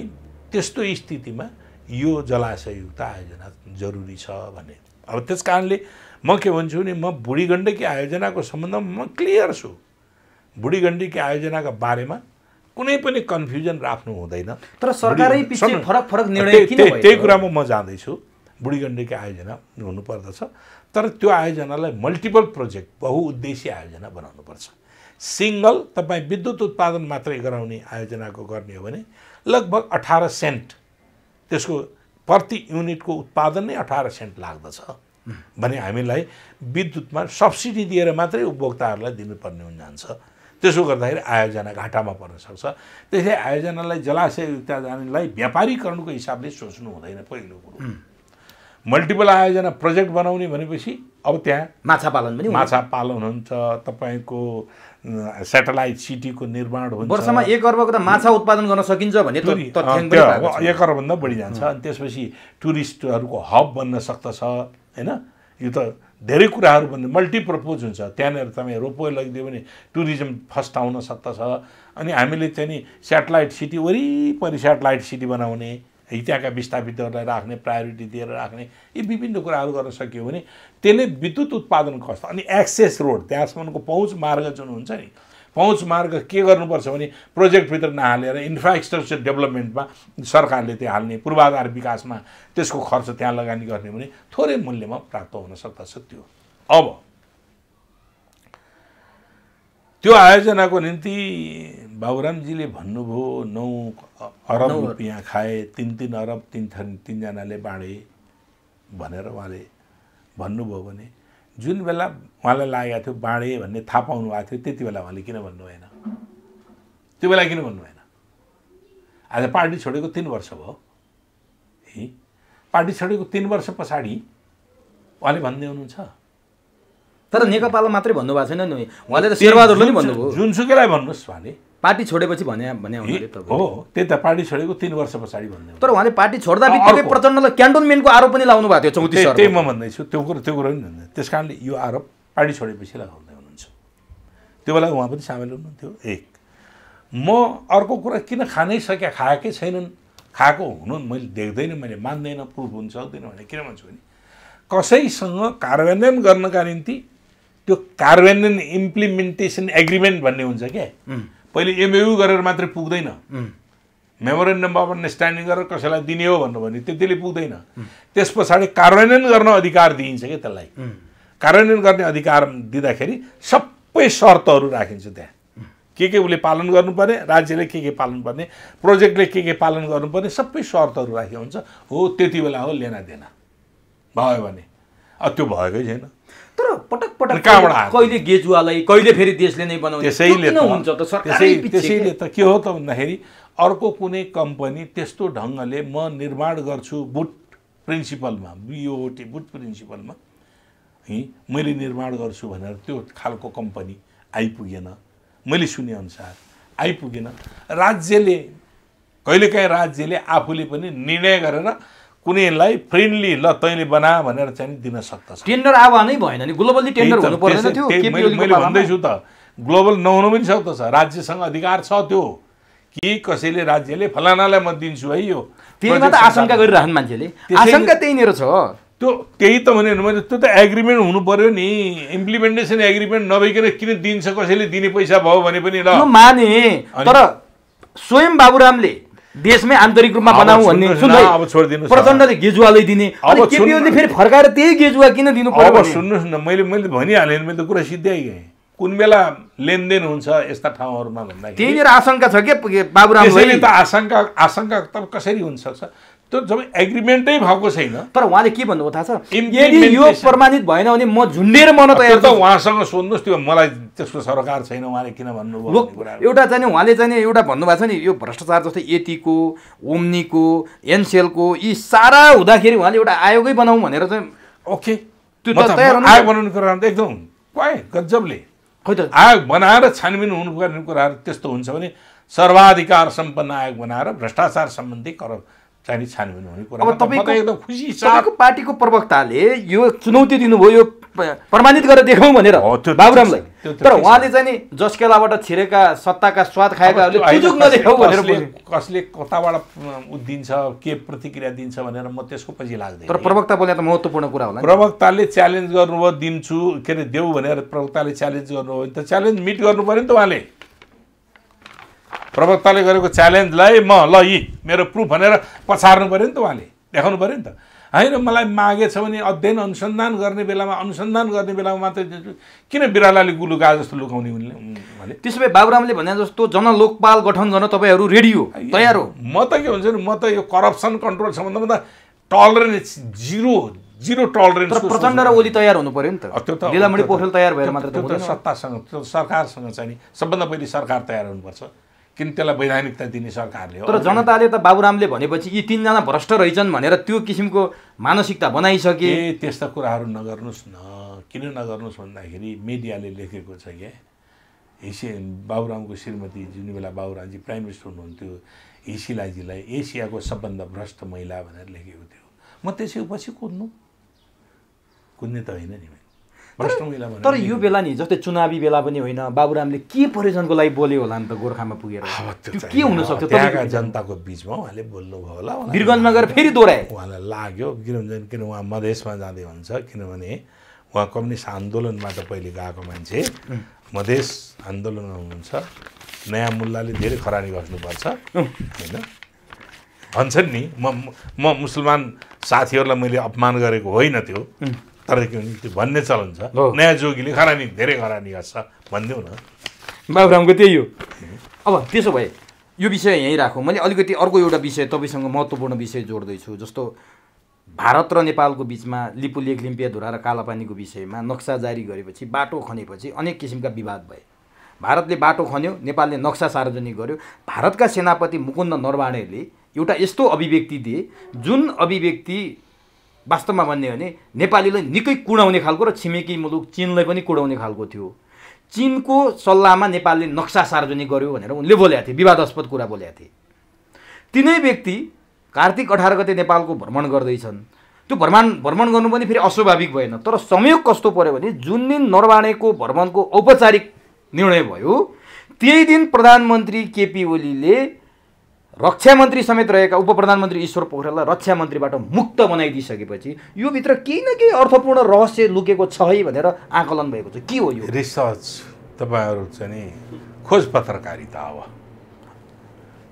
त्यस्तो स्थितिमा यो जलाशययुक्त आयोजना जरुरी छ भने। अब त्यस कारणले म के भन्छु नि, म बुढी गण्डकी आयोजनाको सम्बन्धमा म क्लियर छु। बुढी गण्डकी आयोजनाका बारेमा कुनै पनि कन्फ्युजन राख्नु हुँदैन।
तर सरकारै पछि फरक निर्णय किन भयो?
त्यही कुरामा म जाँदैछु। बुढी गण्डकी आयोजना हुनुपर्दछ, तर त्यो आयोजनालाई मल्टिपल प्रोजेक्ट बहुउद्देश्य आयोजना बनाउनुपर्छ। सिङ्गल तपाईँ विद्युत उत्पादन मात्रै गराउने आयोजनाको गर्ने हो भने लगभग 18 सेन्ट त्यसको प्रति युनिटको उत्पादन नै 18 सेन्ट लाग्दछ भने हामीलाई विद्युतमा सब्सिडी दिएर मात्रै उपभोक्ताहरूलाई दिनुपर्ने हुन जान्छ। त्यसो गर्दाखेरि आयोजना घाटामा पर्न सक्छ। त्यसै आयोजनालाई जलाशययुक्त आयोजनालाई व्यापारीकरणको हिसाबले सोच्नु हुँदैन। पहिलो कुरो मल्टिपल आयोजना प्रोजेक्ट बनाउने भनेपछि अब त्यहाँ
माछा पालन
हुन्छ, तपाईँको सेटेलाइट सिटीको निर्माण हुन्छ।
वर्षमा 1 अर्बको त माछा उत्पादन गर्न सकिन्छ भने
1 अर्बभन्दा बढी जान्छ। अनि त्यसपछि टुरिस्टहरूको हब बन्न सक्दछ हैन। यो त धेरै कुराहरू बन्ने मल्टिपर्पोज हुन्छ। त्यहाँनिर तपाईँ रोपवे लगिदियो भने टुरिज्म फर्स्ट आउन सक्दछ। अनि हामीले चाहिँ नि सेटेलाइट सिटी वरिपरि सेटेलाइट सिटी बनाउने, त्यहाँका विस्थापितहरूलाई राख्ने, प्रायोरिटी दिएर राख्ने, यी विभिन्न कुराहरू गर्न सकियो भने त्यसले विद्युत उत्पादन कस्तो। अनि एक्सेस रोड, त्यहाँसम्मको पहुँच मार्ग जुन हुन्छ नि, पहुँच मार्ग के गर्नुपर्छ भने प्रोजेक्टभित्र नहालेर इन्फ्रास्ट्रक्चर डेभलपमेन्टमा सरकारले त्यो हाल्ने, पूर्वाधार विकासमा त्यसको खर्च त्यहाँ लगानी गर्ने भने थोरै मूल्यमा प्राप्त हुन सक्दछ। त्यो अब त्यो आयोजनाको निम्ति बाबुरामजीले भन्नुभयो 9 अरब रुपियाँ खाए, 3 अरब 3जनाले बाँडे भनेर उहाँले भन्नुभयो भने जुन बेला उहाँलाई लागेको थियो बाँडे भन्ने थाहा पाउनु भएको थियो त्यति बेला उहाँले किन भन्नु भएन? त्यो बेला किन भन्नु भएन? आज पार्टी छोडेको 3 वर्ष भयो। पार्टी छोडेको 3 वर्ष पछाडि उहाँले भन्दै हुनुहुन्छ।
तर नेकपालाई मात्रै भन्नुभएको छैन नि, उहाँले त शेरबहादुरले नि भन्नुभयो।
जुनसुकैलाई भन्नुहोस् उहाँले
पार्टी छोडेपछि भने उहाँले त
हो, त्यही त पार्टी छोडेको 3 वर्ष पछाडि भन्दै।
तर उहाँले पार्टी छोड्दा बित्तिकै प्रचण्डलाई क्यान्टोनमेन्टको आरोप पनि लाउनु भएको थियो 34
त्यही म भन्दैछु। त्यो कुरो पनि भन्दैन। त्यस कारणले यो आरोप पार्टी छोडेपछि लगाउँदै हुनुहुन्छ। त्यो बेला उहाँ पनि सामेल हुनुहुन्थ्यो। एक म अर्को कुरा किन खानै सके, खाएकै छैनन्, खाएको हुनु मैले देख्दैन, मैले मान्दैन, प्रुफ हुन सक्दैन भने किन भन्छु भने कसैसँग कार्यान्वयन गर्नका निम्ति त्यो कार्यान्वयन इम्प्लिमेन्टेसन एग्रिमेन्ट भन्ने हुन्छ क्या। पहिले एमओयू गरेर मात्रै पुग्दैन। मेमोरेन्डम अफ अन्डरस्ट्यान्डिङ गरेर कसैलाई दिने हो भन्नु भने त्यतिले पुग्दैन। त्यस पछाडि कार्यान्वयन गर्न अधिकार दिइन्छ क्या। त्यसलाई कार्यान्वयन गर्ने अधिकार दिँदाखेरि सबै शर्तहरू राखिन्छ। त्यहाँ के उसले पालन गर्नुपर्ने, राज्यले के पालन पर्ने, प्रोजेक्टले के पालन गर्नुपर्ने, सबै शर्तहरू राखेको हुन्छ। हो त्यति बेला हो लेना देना भयो भने। अब त्यो भएकै छैन।
तर पटक कहिले गेजुवालाई, कहिले फेरि देशले नै बनाउने,
त्यसैले
हुन्छ त
त्यसैले त के हो त भन्दाखेरि अर्को कुनै कम्पनी त्यस्तो ढङ्गले म निर्माण गर्छु बुट प्रिन्सिपलमा, बिओटी बुट प्रिन्सिपलमा मैले निर्माण गर्छु भनेर त्यो खालको कम्पनी आइपुगेन। मैले सुनेअनुसार आइपुगेन। राज्यले कहिलेकाहीँ राज्यले आफूले पनि निर्णय गरेर कुनैलाई फ्रेन्डली ल तैँले बना भनेर चाहिँ दिन सक्दछ।
टेन्डर आह्वानै भएन नि, ग्लोबली टेन्डर हुनु पर्दैन थियो।
मैले भन्दैछु त ग्लोबल नहुनु पनि सक्दछ। राज्यसँग अधिकार छ त्यो कि कसैले राज्यले फलानालाई म दिन्छु है यो।
त्यही मात्र आशंका गरिरहन् मान्छेले, आशंका त्यहीँनिर छ।
त्यही त भने मैले त्यो त एग्रिमेन्ट हुनु पर्यो नि। इम्प्लिमेन्टेसन एग्रिमेन्ट नभइकन किन दिन्छ, कसैले दिने पैसा भयो भने पनि ल
माने। तर स्वयं बाबुरामले देशमै आन्तरिक रूपमा बनाऊ भन्ने
अब छोडिदिनुहोस्,
प्रचण्डले गेजुवालै दिने, अनि केपी ओलीले फेरि फर्काएर त्यही गेजुवा किन दिनु पर्यो?
अब सुन्नुहोस् न, मैले भनिहालेँ, मैले त कुरा सिध्याइ गएँ। कुन बेला लेनदेन हुन्छ यस्ता ठाउँहरूमा भन्दाखेरि
त्यहीँनिर आशंका छ के बाबुरामलाई?
त्यसैले त आशंका त कसरी हुन सक्छ? त्यो जब एग्रिमेन्टै भएको छैन।
तर उहाँले के भन्नुभयो थाहा छ? यदि यो प्रमाणित भएन भने म झुन्डेर मन तयार
छु। उहाँसँग सोध्नुहोस्, त्यो मलाई त्यसको सरकार छैन, उहाँले किन भन्नुभयो?
एउटा चाहिँ उहाँले चाहिँ एउटा भन्नुभएको छ नि, यो भ्रष्टाचार जस्तै एटीको, ओम्नीको, एनसेलको यी सारा हुँदाखेरि उहाँले एउटा आयोगै बनाऊ भनेर चाहिँ
ओके
त्यो त तयार
आयोग बनाउने कुरा त एकदम क्वाइ गजबले आयोग बनाएर छानबिन हुनुपर्ने कुराहरू त्यस्तो हुन्छ भने सर्वाधिकार सम्पन्न आयोग बनाएर भ्रष्टाचार सम्बन्धी चाहिँ छानबिन हुने कुरा।
अब तपाईको
एकदम खुसी छ।
तपाईको पार्टीको प्रवक्ताले यो चुनौती दिनुभयो, यो प्रमाणित गरेर देखाउँ भनेर बाबुरामलाई। तर उहाँले चाहिँ नि जसकेलाबाट छिरेका सत्ताका स्वाद खाएकाहरूले सुजुग नदेखाऊ भनेर
कसले कताबाट दिन्छ, के प्रतिक्रिया दिन्छ भनेर म त्यसको पछि लाग्दैन।
तर प्रवक्ता बोले त महत्त्वपूर्ण कुरा होला।
प्रवक्ताले च्यालेन्ज गर्नुभयो, दिन्छु के अरे देऊ भनेर प्रवक्ताले च्यालेन्ज गर्नुभयो भने त च्यालेन्ज मिट गर्नु पर्यो नि त उहाँले। प्रवक्ताले गरेको च्यालेन्जलाई म ल यी मेरो प्रुफ भनेर पछार्नु पऱ्यो नि त, उहाँले देखाउनु पऱ्यो नि त। होइन मलाई मागेछ भने अध्ययन अनुसन्धान गर्ने बेलामा मात्रै किन बिरालाले गुलु गा जस्तो लुकाउने उनले?
त्यसो भए बाबुरामले भने जस्तो जनलोकपाल गठन गर्न तपाईँहरू रेडी हो, तयार हो?
म त के भन्छ नि, म त यो करप्सन कन्ट्रोल सम्बन्धमा त टलरेन्स जिरो टलरेन्स।
तर प्रचण्ड र ओली तयार हुनु पर्यो नि त। लीलामणि पोखरेल तयार भएर मात्र
त्यो त सत्तासँग, त्यो सरकारसँग चाहिँ नि सबभन्दा पहिले सरकार तयार हुनुपर्छ, किन त्यसलाई वैधानिकता दिने सरकारले हो।
तर जनताले त बाबुरामले भनेपछि यी तीनजना भ्रष्ट रहेछन् भनेर त्यो किसिमको मानसिकता बनाइसके।
त्यस्ता कुराहरू नगर्नुहोस् न। किन नगर्नुहोस् भन्दाखेरि मिडियाले लेखेको छ क्या, बाबुरामको श्रीमती जुन बेला बाबुरामजी प्राइम मिनिस्टर हुनुहुन्थ्यो, हिसिलाजीलाई एसियाको सबभन्दा भ्रष्ट महिला भनेर लेखेको थियो। म त्यसै पछि कुद्ने त होइन नि भ्रष्ट महिला भनेर।
तर यो बेला नि जस्तै चुनावी बेला पनि होइन, बाबुरामले के प्रयोजनको लागि बोल्यो होला नि त गोर्खामा पुगेर? के हुनसक्छ?
त्यहाँका जनताको बिचमा उहाँले बोल्नुभयो होला,
वीरगन्जमा गएर फेरि दोहोऱ्याए।
उहाँलाई लाग्यो किन उहाँ मधेसमा जाँदै हुन्छ, किनभने उहाँ कम्युनिस्ट आन्दोलनबाट पहिले गएको मान्छे, मधेस आन्दोलनमा हुनुहुन्छ, नयाँ मुल्लाले धेरै खरानी बस्नुपर्छ होइन भन्छन् नि। म मुसलमान साथीहरूलाई मैले अपमान गरेको होइन त्यो, तर त्यो भन्ने चलन छ, नयाँ जोगीले धेरै खरानी गर्छ भनिदेऊ न।
बाबुरामको त्यही हो। अब त्यसो भए यो विषय यहीँ राखौँ। मैले अलिकति अर्को एउटा विषय तपाईँसँग महत्त्वपूर्ण विषय जोड्दैछु। जस्तो भारत र नेपालको बिचमा लिपुलेख, लिम्पियाधुरा र कालापानीको विषयमा नक्सा जारी गरेपछि, बाटो खनेपछि अनेक किसिमका विवाद भए। भारतले बाटो खन्यो, नेपालले नक्सा सार्वजनिक गर्यो। भारतका सेनापति मुकुन्द नरवाणेले एउटा यस्तो अभिव्यक्ति दिए जुन अभिव्यक्ति वास्तवमा भन्ने हो भने नेपालीलाई निकै कुडाउने खालको र छिमेकी मुलुक चीनलाई पनि कुडाउने खालको थियो। चीनको सल्लाहमा नेपालले नक्सा सार्वजनिक गर्यो भनेर उनले बोलेका थिए, विवादास्पद कुरा बोलेका थिए। तिनै व्यक्ति कार्तिक 18 गते नेपालको भ्रमण गर्दैछन्। त्यो भ्रमण गर्नु पनि फेरि अस्वाभाविक भएन। तर संयोग कस्तो पर्यो भने जुन दिन नरवाणेको भ्रमणको औपचारिक निर्णय भयो त्यही दिन प्रधानमन्त्री केपी ओलीले रक्षा मन्त्री समेत रहेका उप प्रधानमन्त्री ईश्वर पोखरेललाई रक्षा मन्त्रीबाट मुक्त बनाइदिइसकेपछि यो भित्र केही न केही अर्थपूर्ण रहस्य लुकेको छ है भनेर आकलन भएको छ। के हो यो?
रिसर्च तपाईहरु चाहिँ नि खोज पत्रकारिता हो।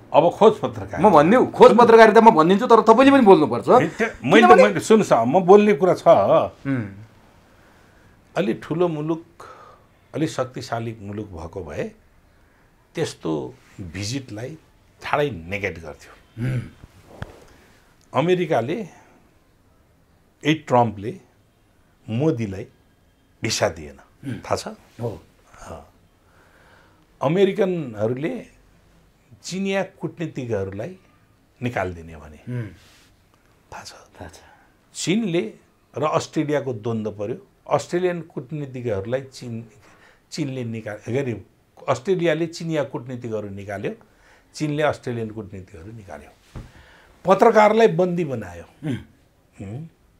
अब खोज पत्रकारिता
म भन्दिउ, खोज पत्रकारिता म भनिदिन्छु, तर तपाईले पनि बोल्नुपर्छ।
मैले सुन्नुस्, म बोल्ने कुरा छ। अलि ठुलो मुलुक, अलि शक्तिशाली मुलुक भएको भए त्यस्तो भिजिटलाई ठाडै नेगेट गर्थ्यो। अमेरिकाले ट्रम्पले मोदीलाई भिसा दिएन, थाहा छ? अमेरिकनहरूले चिनिया कूटनीतिज्ञहरूलाई निकालिदिने भने थाहा छ? चीनले र अस्ट्रेलियाको द्वन्द्व पर्यो। अस्ट्रेलियन कूटनीतिज्ञहरूलाई चीनले निकाल्यो, अस्ट्रेलियाले चिनिया कूटनीतिज्ञहरू निकाल्यो, चीनले अस्ट्रेलियन कूटनीतिज्ञहरू निकाल्यो। पत्रकारलाई बन्दी बनायो,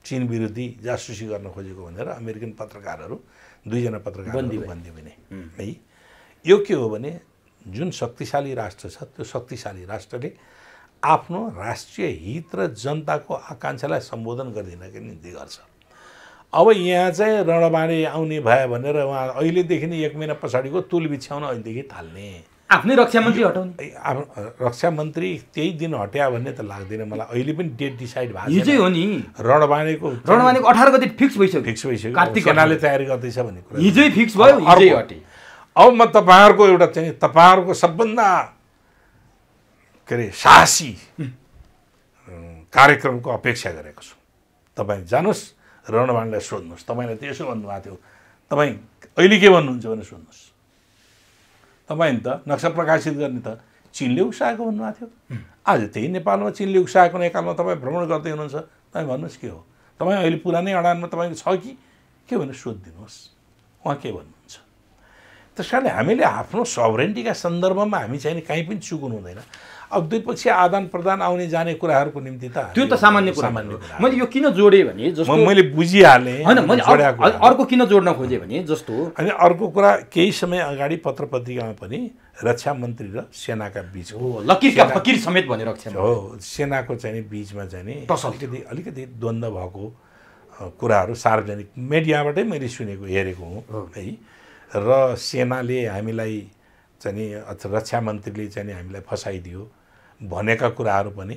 चीन विरोधी जासुसी गर्न खोजेको भनेर अमेरिकन पत्रकारहरू, 2 जना पत्रकारहरू बन्दी बने है। यो के हो भने जुन शक्तिशाली राष्ट्र छ त्यो शक्तिशाली राष्ट्रले आफ्नो राष्ट्रिय हित र जनताको आकांक्षालाई सम्बोधन गरिदिनका निम्ति गर्छ। अब यहाँ चाहिँ रणबाणे आउने भयो भनेर उहाँ अहिलेदेखि नै 1 महिना पछाडिको तुल बिछ्याउन अहिलेदेखि थाल्ने
आफ्नै रक्षा मन्त्री हटाउने
रक्षा मन्त्री त्यही दिन हट्या भन्ने त लाग्दैन मलाई। अहिले पनि डेट डिसाइड भएको
हिजै हो नि।
रणबाणेको
18 गते फिक्स भइसक्यो।
कार्तिक सेनाले तयारी गर्दैछ भन्ने कुरा
हिजै फिक्स भयो, हिजै हटे।
अब म तपाईँहरूको एउटा चाहिँ तपाईँहरूको सबभन्दा के अरे साहसी कार्यक्रमको अपेक्षा गरेको छु। तपाईँ जानुहोस् रणबाणलाई सोध्नुहोस्, तपाईँलाई त्यसो भन्नुभएको थियो, तपाईँ अहिले के भन्नुहुन्छ भने सोध्नुहोस्। तपाईँ त नक्सा प्रकाशित गर्ने त चिनले उक्साएको भन्नुभएको थियो। आज त्यही नेपालमा चिनले उक्साएको नेपालमा तपाईँ भ्रमण गर्दै हुनुहुन्छ। तपाईँ भन्नुहोस् के हो, तपाईँ अहिले पुरानै अडानमा तपाईँको छ कि के भनेर सोधिदिनुहोस्, उहाँ के भन्नुहुन्छ। त्यस कारणले हामीले आफ्नो सभरेन्टीका सन्दर्भमा हामी चाहिँ कहीँ पनि चुकुनु हुँदैन। अब द्विपक्षीय आदान प्रदान आउने जाने कुराहरूको निम्ति त
त्यो त सामान्य कुरा। मैले यो किन जोडेँ भने जस्तो
मैले बुझिहालेँ
होइन, मैले अर्को किन जोड्न खोजेँ भने जस्तो
अनि अर्को कुरा केही समय अगाडि पत्र पत्रिकामा पनि रक्षा मन्त्री र सेनाका बिच
लकीरका फकीर समेत भने रक्षा
हो सेनाको चाहिँ बिचमा चाहिँ अलिकति द्वन्द्व भएको कुराहरू सार्वजनिक मिडियाबाटै मैले सुनेको हेरेको हुँ है। र सेनाले हामीलाई चाहिँ रक्षा मन्त्रीले चाहिँ हामीलाई फसाइदियो भनेका कुराहरू पनि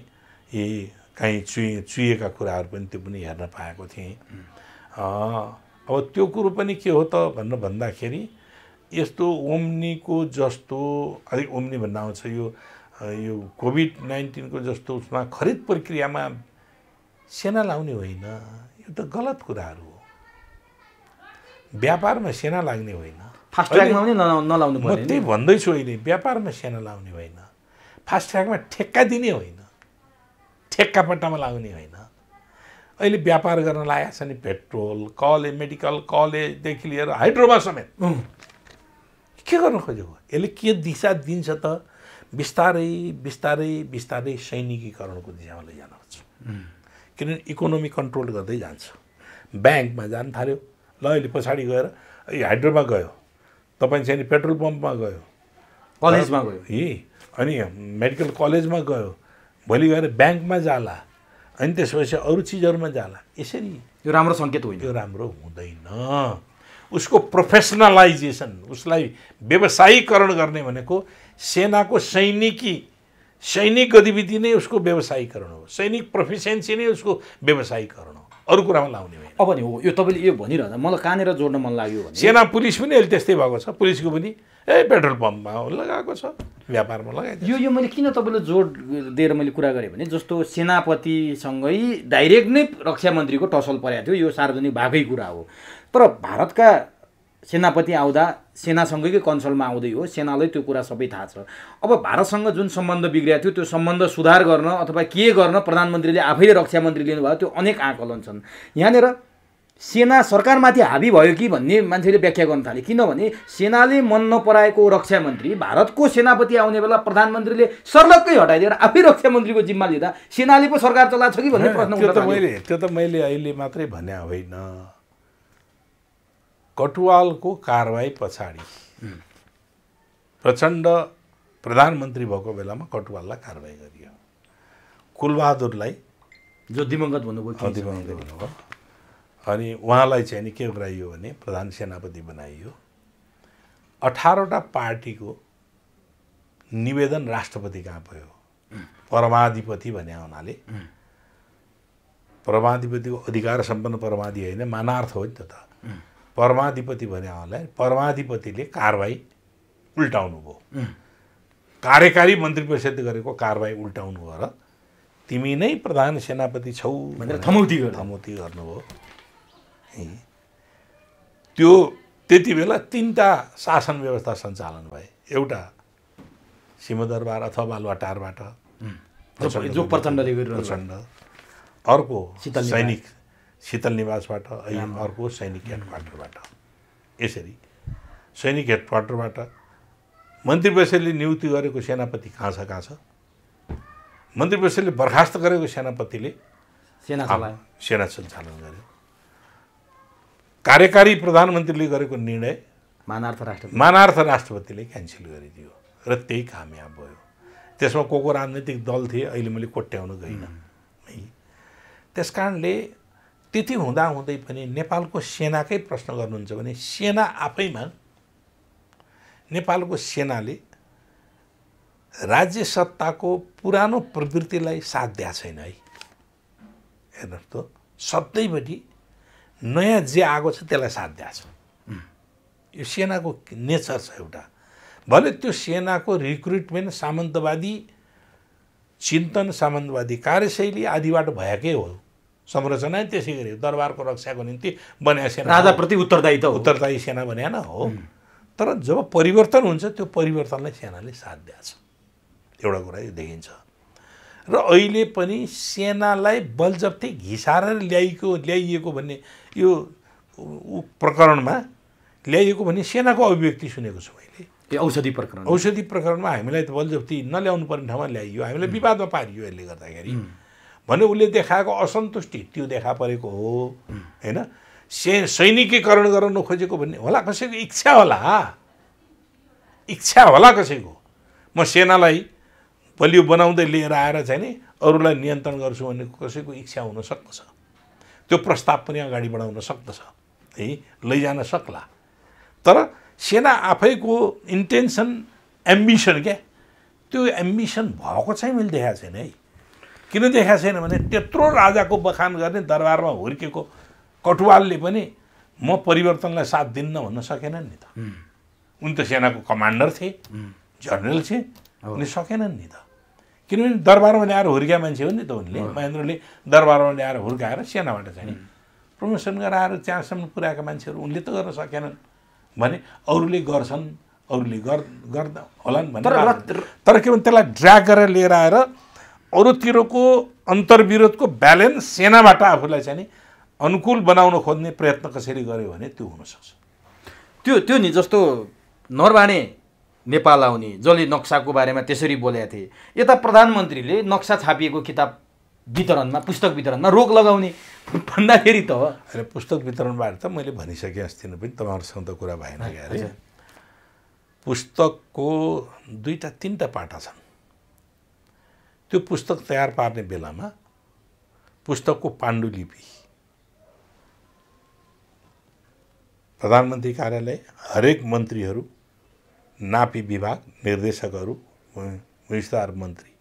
यी कहीँ चुइएका कुराहरू पनि त्यो पनि हेर्न पाएको थिएँ। अब त्यो कुरो पनि के हो त भनेर भन्दाखेरि यस्तो ओम्नीको जस्तो अलिक ओम्नी भन्न आउँछ यो कोभिड-19 को जस्तो उसमा खरिद प्रक्रियामा सेना लाउने होइन, यो त गलत कुराहरू हो। व्यापारमा सेना लाग्ने होइन,
फास्ट ट्र्याकमा पनि नलाउनु पर्ने।
म त्यही भन्दैछु अहिले व्यापारमा सेना लाउने होइन, फास्ट ट्र्याकमा ठेक्का दिने होइन, ठेक्का पट्टामा लाउने होइन। अहिले व्यापार गर्न लागेको छ नि पेट्रोल, कलेज, मेडिकल कलेजदेखि लिएर हाइड्रोमा समेत के गर्न खोजेको। यसले के दिशा दिन्छ त बिस्तारै बिस्तारै बिस्तारै सैनिकीकरणको दिशामा लैजान खोज्छ। किनभने इकोनोमी कन्ट्रोल गर्दै जान्छ। ब्याङ्कमा जान थाल्यो, ल अहिले पछाडि गएर हाइड्रोमा गयो, तपाईँ चाहिँ पेट्रोल पम्पमा गयो,
कलेजमा गयो
अनि मेडिकल कलेजमा गयो, भोलि गएर ब्याङ्कमा जाला, अनि त्यसपछि अरू चिजहरूमा जाला। यसरी
यो राम्रो सङ्केत होइन,
यो राम्रो हुँदैन। उसको प्रोफेसनलाइजेसन, उसलाई व्यवसायीकरण गर्ने भनेको सेनाको सैनिक गतिविधि नै उसको व्यवसायीकरण हो, सैनिक प्रोफिसियन्सी नै उसको व्यवसायीकरण हो, अरू कुरामा लाउने होइन।
अब नि हो यो तपाईँले यो भनिरहँदा मलाई कहाँनिर जोड्न मन लाग्यो भने
सेना पुलिस पनि अहिले त्यस्तै भएको छ। पुलिसको पनि पेट्रोल पम्पमा लगाएको छ, व्यापारमा लगाइदिन्छ।
यो मैले किन तपाईँलाई जोड दिएर मैले कुरा गरेँ भने जस्तो सेनापतिसँगै डाइरेक्ट नै रक्षा मन्त्रीको टसल परेको थियो, यो सार्वजनिक भएकै कुरा हो। तर भारतका सेनापति आउँदा सेनासँगैकै कन्सल्टमा आउँदै हो, सेनालाई त्यो कुरा सबै थाहा छ। अब भारतसँग जुन सम्बन्ध बिग्रिएको थियो त्यो सम्बन्ध सुधार गर्न अथवा के गर्न प्रधानमन्त्रीले आफैले रक्षा मन्त्री लिनुभयो, त्यो अनेक आकलन छन्। यहाँनिर सेना सरकारमाथि हाबी भयो कि भन्ने मान्छेले व्याख्या गर्न थाले, किनभने सेनाले मन नपराएको रक्षा मन्त्री भारतको सेनापति आउने बेला प्रधानमन्त्रीले सर्लक्कै हटाइदिएर आफै रक्षा मन्त्रीको जिम्मा लिँदा सेनाले पो सरकार चलाएको छ कि भन्ने प्रश्न उठ्न थाल्यो।
त्यो त मैले अहिले मात्रै भने होइन। कटुवालको कारवाही पछाडि प्रचण्ड प्रधानमन्त्री भएको बेलामा कटुवाललाई कारवाही गरियो। कुलबहादुरलाई
जो दिवंगत भन्नुभयो,
अनि उहाँलाई चाहिँ नि के गराइयो भने प्रधान सेनापति बनाइयो। 18वटा पार्टीको निवेदन राष्ट्रपति कहाँ भयो, परमाधिपति भने हुनाले परमाधिपतिको अधिकार सम्पन्न परमाधि होइन, मानार्थ हो नि त। परमाधिपति भने हुनाले परमाधिपतिले कारवाही उल्टाउनु भयो, कार्यकारी मन्त्री परिषदले गरेको कारवाही उल्टाउनु भयो र तिमी नै प्रधान सेनापति छौ भनेर थमौती गर्नुभयो। त्यो त्यति बेला 3टा शासन व्यवस्था सञ्चालन भए। एउटा सिंहदरबार अथवा बालुवाटारबाट
जो प्रचण्डले गरिरहनु,
प्रचण्ड, अर्को सैनिक शीतल निवासबाट, अर्को सैनिक हेडक्वार्टरबाट। यसरी सैनिक हेडक्वार्टरबाट मन्त्री परिषदले नियुक्ति गरेको सेनापति कहाँ छ, मन्त्री परिषदले बर्खास्त गरेको सेनापतिले सेना सञ्चालन गर्यो। कार्यकारी प्रधानमन्त्रीले गरेको निर्णय मानार्थ राष्ट्रपतिले क्यान्सल गरिदियो र त्यही कामयाब भयो। त्यसमा को राजनैतिक दल थिए अहिले मैले कोट्याउन गइनँ है। त्यस कारणले त्यति हुँदाहुँदै पनि नेपालको सेनाकै प्रश्न गर्नुहुन्छ भने सेना आफैमा, नेपालको सेनाले राज्य सत्ताको पुरानो प्रवृत्तिलाई साथ दिएको छैन है। हेर्नुहोस् त, सधैँभरि नयाँ जे आएको छ त्यसलाई साथ दिएको छ। यो सेनाको नेचर छ एउटा। भले त्यो सेनाको रिक्रुटमेन्ट सामन्तवादी चिन्तन, सामन्तवादी कार्यशैली आदिबाट भएकै हो। संरचना त्यसै गरी दरबारको रक्षाको निम्ति बन्या सेना,
राजाप्रति उत्तरदायी
सेना बन्या न हो। तर जब परिवर्तन हुन्छ त्यो परिवर्तनलाई सेनाले साथ दिएको छ, एउटा कुरा यो देखिन्छ। र अहिले पनि सेनालाई बलजफ्ती घिसारेर ल्याइएको भन्ने यो प्रकरणमा ल्याइएको भन्ने सेनाको अभिव्यक्ति सुनेको छु मैले।
औषधि
प्रकरणमा हामीलाई त बलजफ्ती नल्याउनु पर्ने ठाउँमा ल्याइयो, हामीलाई विवादमा पारियो। यसले गर्दाखेरि भने उसले देखाएको असन्तुष्टि त्यो देखा परेको हो होइन। सैनिकीकरण गर्न नखोजेको भन्ने होला, कसैको इच्छा होला कसैको। म सेनालाई बलियो बनाउँदै लिएर आएर चाहिँ नि अरूलाई नियन्त्रण गर्छु भन्ने कसैको इच्छा हुन सक्दछ। त्यो प्रस्ताव पनि अगाडि बढाउन सक्दछ है, लैजान सक्ला। तर सेना आफैको इन्टेन्सन, एम्बिसन क्या, त्यो एम्बिसन भएको चाहिँ मैले देखाएको छैन है। किन देखाएको छैन भने त्यत्रो राजाको बखान गर्ने दरबारमा हुर्केको कटुवालले पनि म परिवर्तनलाई साथ दिन्न भन्न सकेनन् नि त। उनी त सेनाको कमान्डर थिए, जनरल थिए, उनले सकेनन् नि त। किनभने दरबारमा ल्याएर हुर्किया मान्छे हो नि त उनले। महेन्द्रले दरबारमा ल्याएर हुर्काएर सेनाबाट चाहिँ प्रमोसन गराएर त्यहाँसम्म पुर्याएका मान्छेहरू उनले त गर्न सकेनन् भने अरूले गर्छन्, अरूले गर्दा होलान् भने। तर के भने त्यसलाई ड्र्याग गरेर लिएर आएर अरूतिरको अन्तर्विरोधको ब्यालेन्स सेनाबाट आफूलाई चाहिँ अनुकूल बनाउन खोज्ने प्रयत्न कसरी गर्यो भने त्यो हुनसक्छ।
त्यो नि जस्तो नरबाणे नेपाल आउने जसले नक्साको बारेमा त्यसरी बोलेका थिए, यता प्रधानमन्त्रीले नक्सा छापिएको किताब वितरणमा, पुस्तक वितरणमा रोक लगाउने भन्दाखेरि त
अहिले पुस्तक वितरणबारे त मैले भनिसकेँ अस्ति नै पनि, तपाईँहरूसँग त कुरा भएन क्या अरे। पुस्तकको 2-3टा पाटा छन्। त्यो पुस्तक तयार पार्ने बेलामा पुस्तकको पाण्डुलिपि प्रधानमन्त्री कार्यालय, हरेक मन्त्रीहरू, नापी विभाग, निर्देशकहरू, विस्तार मन्त्री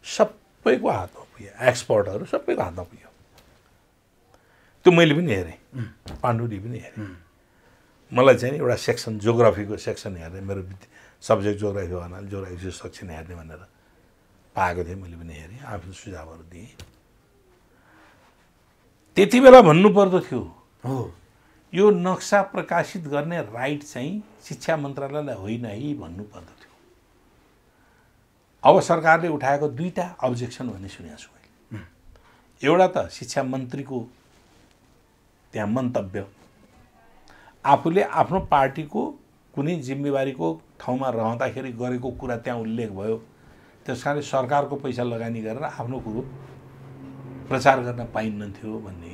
सबैको हातमा पुग्यो, एक्सपर्टहरू सबैको हातमा पुग्यो। त्यो मैले पनि हेरेँ, पाण्डुलिपि पनि हेरेँ। मलाई चाहिँ एउटा सेक्सन, जियोग्राफीको सेक्सन हेर्ने, मेरो सब्जेक्ट जियोग्राफी हो हुनाले जियोग्राफी सेक्सन हेर्ने भनेर पाएको थिएँ, मैले पनि हेरेँ, आफ्नो सुझावहरू दिएँ। त्यति बेला भन्नुपर्दो थियो
हो
यो नक्सा प्रकाशित गर्ने राइट चाहिँ शिक्षा मन्त्रालयलाई होइन है भन्नुपर्दो थियो। अब सरकारले उठाएको 2टा अब्जेक्सन भन्ने सुनेको छु मैले। एउटा त शिक्षा मन्त्रीको त्यहाँ मन्तव्य, आफूले आफ्नो पार्टीको कुनै जिम्मेवारीको ठाउँमा रहँदाखेरि गरेको कुरा त्यहाँ उल्लेख भयो, त्यस कारणले सरकारको पैसा लगानी गरेर आफ्नो कुरो प्रचार गर्न पाइन्थ्यो भन्ने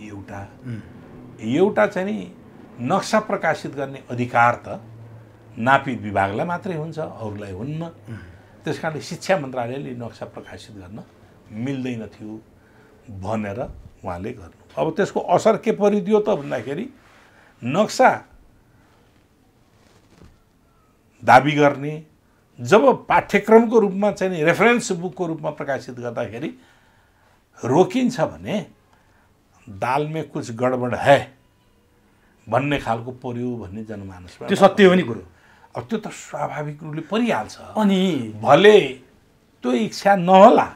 एउटा चाहिँ नि नक्सा प्रकाशित गर्ने अधिकार त नापी विभागलाई मात्रै हुन्छ, अरूलाई हुन्न। त्यस कारणले शिक्षा मन्त्रालयले नक्सा प्रकाशित गर्न मिल्दैन थियो भनेर उहाँले गर्नु। अब त्यसको असर के परिदियो त भन्दाखेरि नक्सा दाबी गर्ने जब पाठ्यक्रमको रूपमा चाहिँ रेफरेन्स बुकको रूपमा प्रकाशित गर्दाखेरि रोकिन्छ भने दाल में कुछ गडबड है भन्ने खालको पर्यो भन्ने जनमानसमा
त्यो सत्य हो नि कुरो।
अब त्यो त स्वाभाविक रूपले परिहाल्छ।
अनि
भले त्यो इच्छा नहोला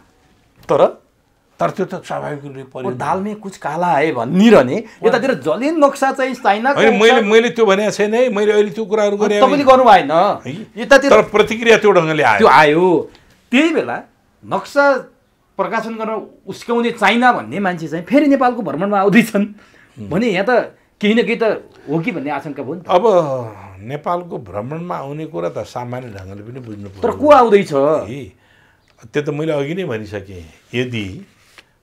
तर
त्यो त स्वाभाविक रूपले पर्यो।
दाल में कुछ काला है भनिरहने यतातिर जलिन नक्सा चाहिँ चाइनाको
होइन, मैले त्यो भनेको छैन है, मैले अहिले त्यो कुराहरू गरे
तपाईले गर्नु भएन। यतातिर
तर प्रतिक्रिया त्यो ढङ्गले आयो।
त्यो आयो त्यही बेला नक्सा प्रकाशन गर्न उस्काउने चाइना भन्ने मान्छे चाहिँ फेरि नेपालको भ्रमणमा आउँदैछन् भने यहाँ त केही न केही त हो कि भन्ने आशंका भयो नि त।
अब नेपालको भ्रमणमा आउने कुरा त सामान्य ढङ्गले पनि बुझ्नु पर्यो।
तर को आउँदैछ
त्यो त मैले अघि नै भनिसकेँ। यदि